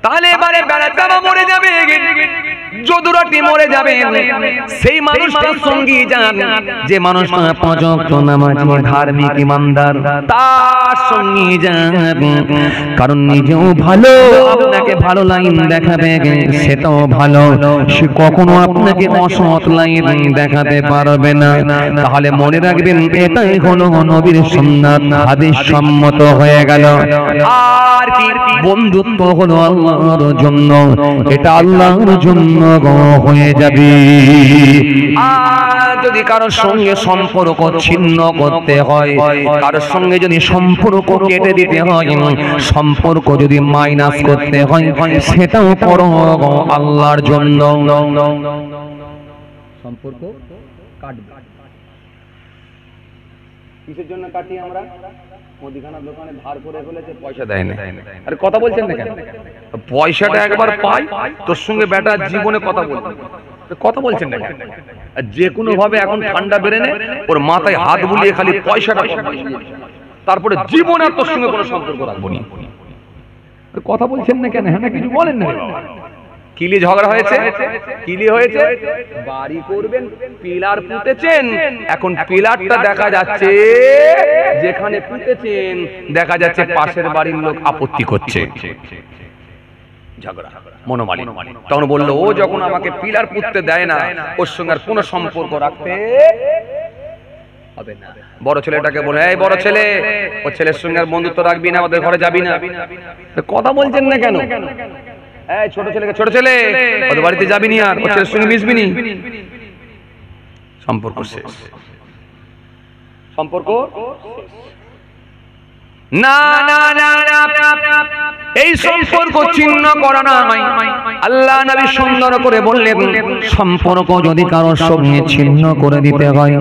Speaker 1: তাহলে এবারে বেড়াতে মরে যাবে, যদুরাটি মরে যাবে, সেই মানুষটার সঙ্গী যান
Speaker 2: যে মানুষটা পাঁচ ওয়াক্ত নামাজি ধার্মিক ইমানদার, তার সঙ্গী যান। কারণ নিজেও ভালো, আপনাকে ভালো লাইন দেখাবে, সেটাও ভালো, সে কখনো আপনাকে অসৎ লাইন দেখাতে পারবে না। তাহলে মনে রাখবেন এটাই হলো নবীর সুন্নাত, হাদিস সম্মত হয়ে গেল। আর কি বন্ধুত্ব হলো আল্লাহর জন্য, এটা আল্লাহর জন্য হয়ে যাবে। আর যদি কারোর সঙ্গে সম্পর্ক ছিন্ন করতে হয়, কারোর সঙ্গে যদি সম্পর্ক কেটে দিতে হয়, সম্পর্ক যদি মাইনাস করতে হয়, সেটাও করো আল্লাহর জন্য।
Speaker 1: সম্পর্ক কাটবে। কিসের জন্য কাটি আমরা? মুদিখানার দোকানে ধার করে ফেলেছে, পয়সা দেয় না। আরে কথা বলছেন না কেন? পয়সাটা একবার পাই, তোর সঙ্গে বেটা জীবনে কথা বলবে, কথা বলছেন না কেন? যে কোনো ভাবে এখন ঠান্ডা বেড়ে নে, ওর মাথায় হাত বুলিয়ে খালি পয়সাটা, তারপরে জীবনে আর তোর সঙ্গে কোনো সম্পর্ক রাখবো না। কথা বলছেন না কেন? হ্যাঁ কিছু বলেন না। কিলি ঝগড়া হয়েছে, কিলি হয়েছে, বাড়ি করবেন, পিলার পুঁতেছেন, এখন পিলারটা দেখা যাচ্ছে, যেখানে পুঁতেছেন দেখা যাচ্ছে পাশের বাড়ির লোক আপত্তি করছে, ঝগড়া মনোমালিন্য। তখন বললো ও যখন আমাকে পিলার পুঁততে দেয় না, ওর সঙ্গে আর কোনো সম্পর্ক রাখতে হবে না। বড় ছেলেটাকে বলে, এই বড় ছেলে, ও ছেলের সঙ্গে আর বন্ধুত্ব রাখবি না, ওদের ঘরে যাবি না। কথা বলছেন না কেন? এই ছোট ছেলেকে, ছোট ছেলে, ওদের বাড়িতে যাবি নি, আর ওর ছেলের সঙ্গে মিশবি নি, সম্পর্ক শেষ। সম্পর্ক না না না না, এই সম্পর্ক ছিন্ন করা নয়। আল্লাহ নবী সুন্দর করে বললেন,
Speaker 2: সম্পর্ক যদি কারোর সঙ্গে ছিন্ন করে দিতে হয়,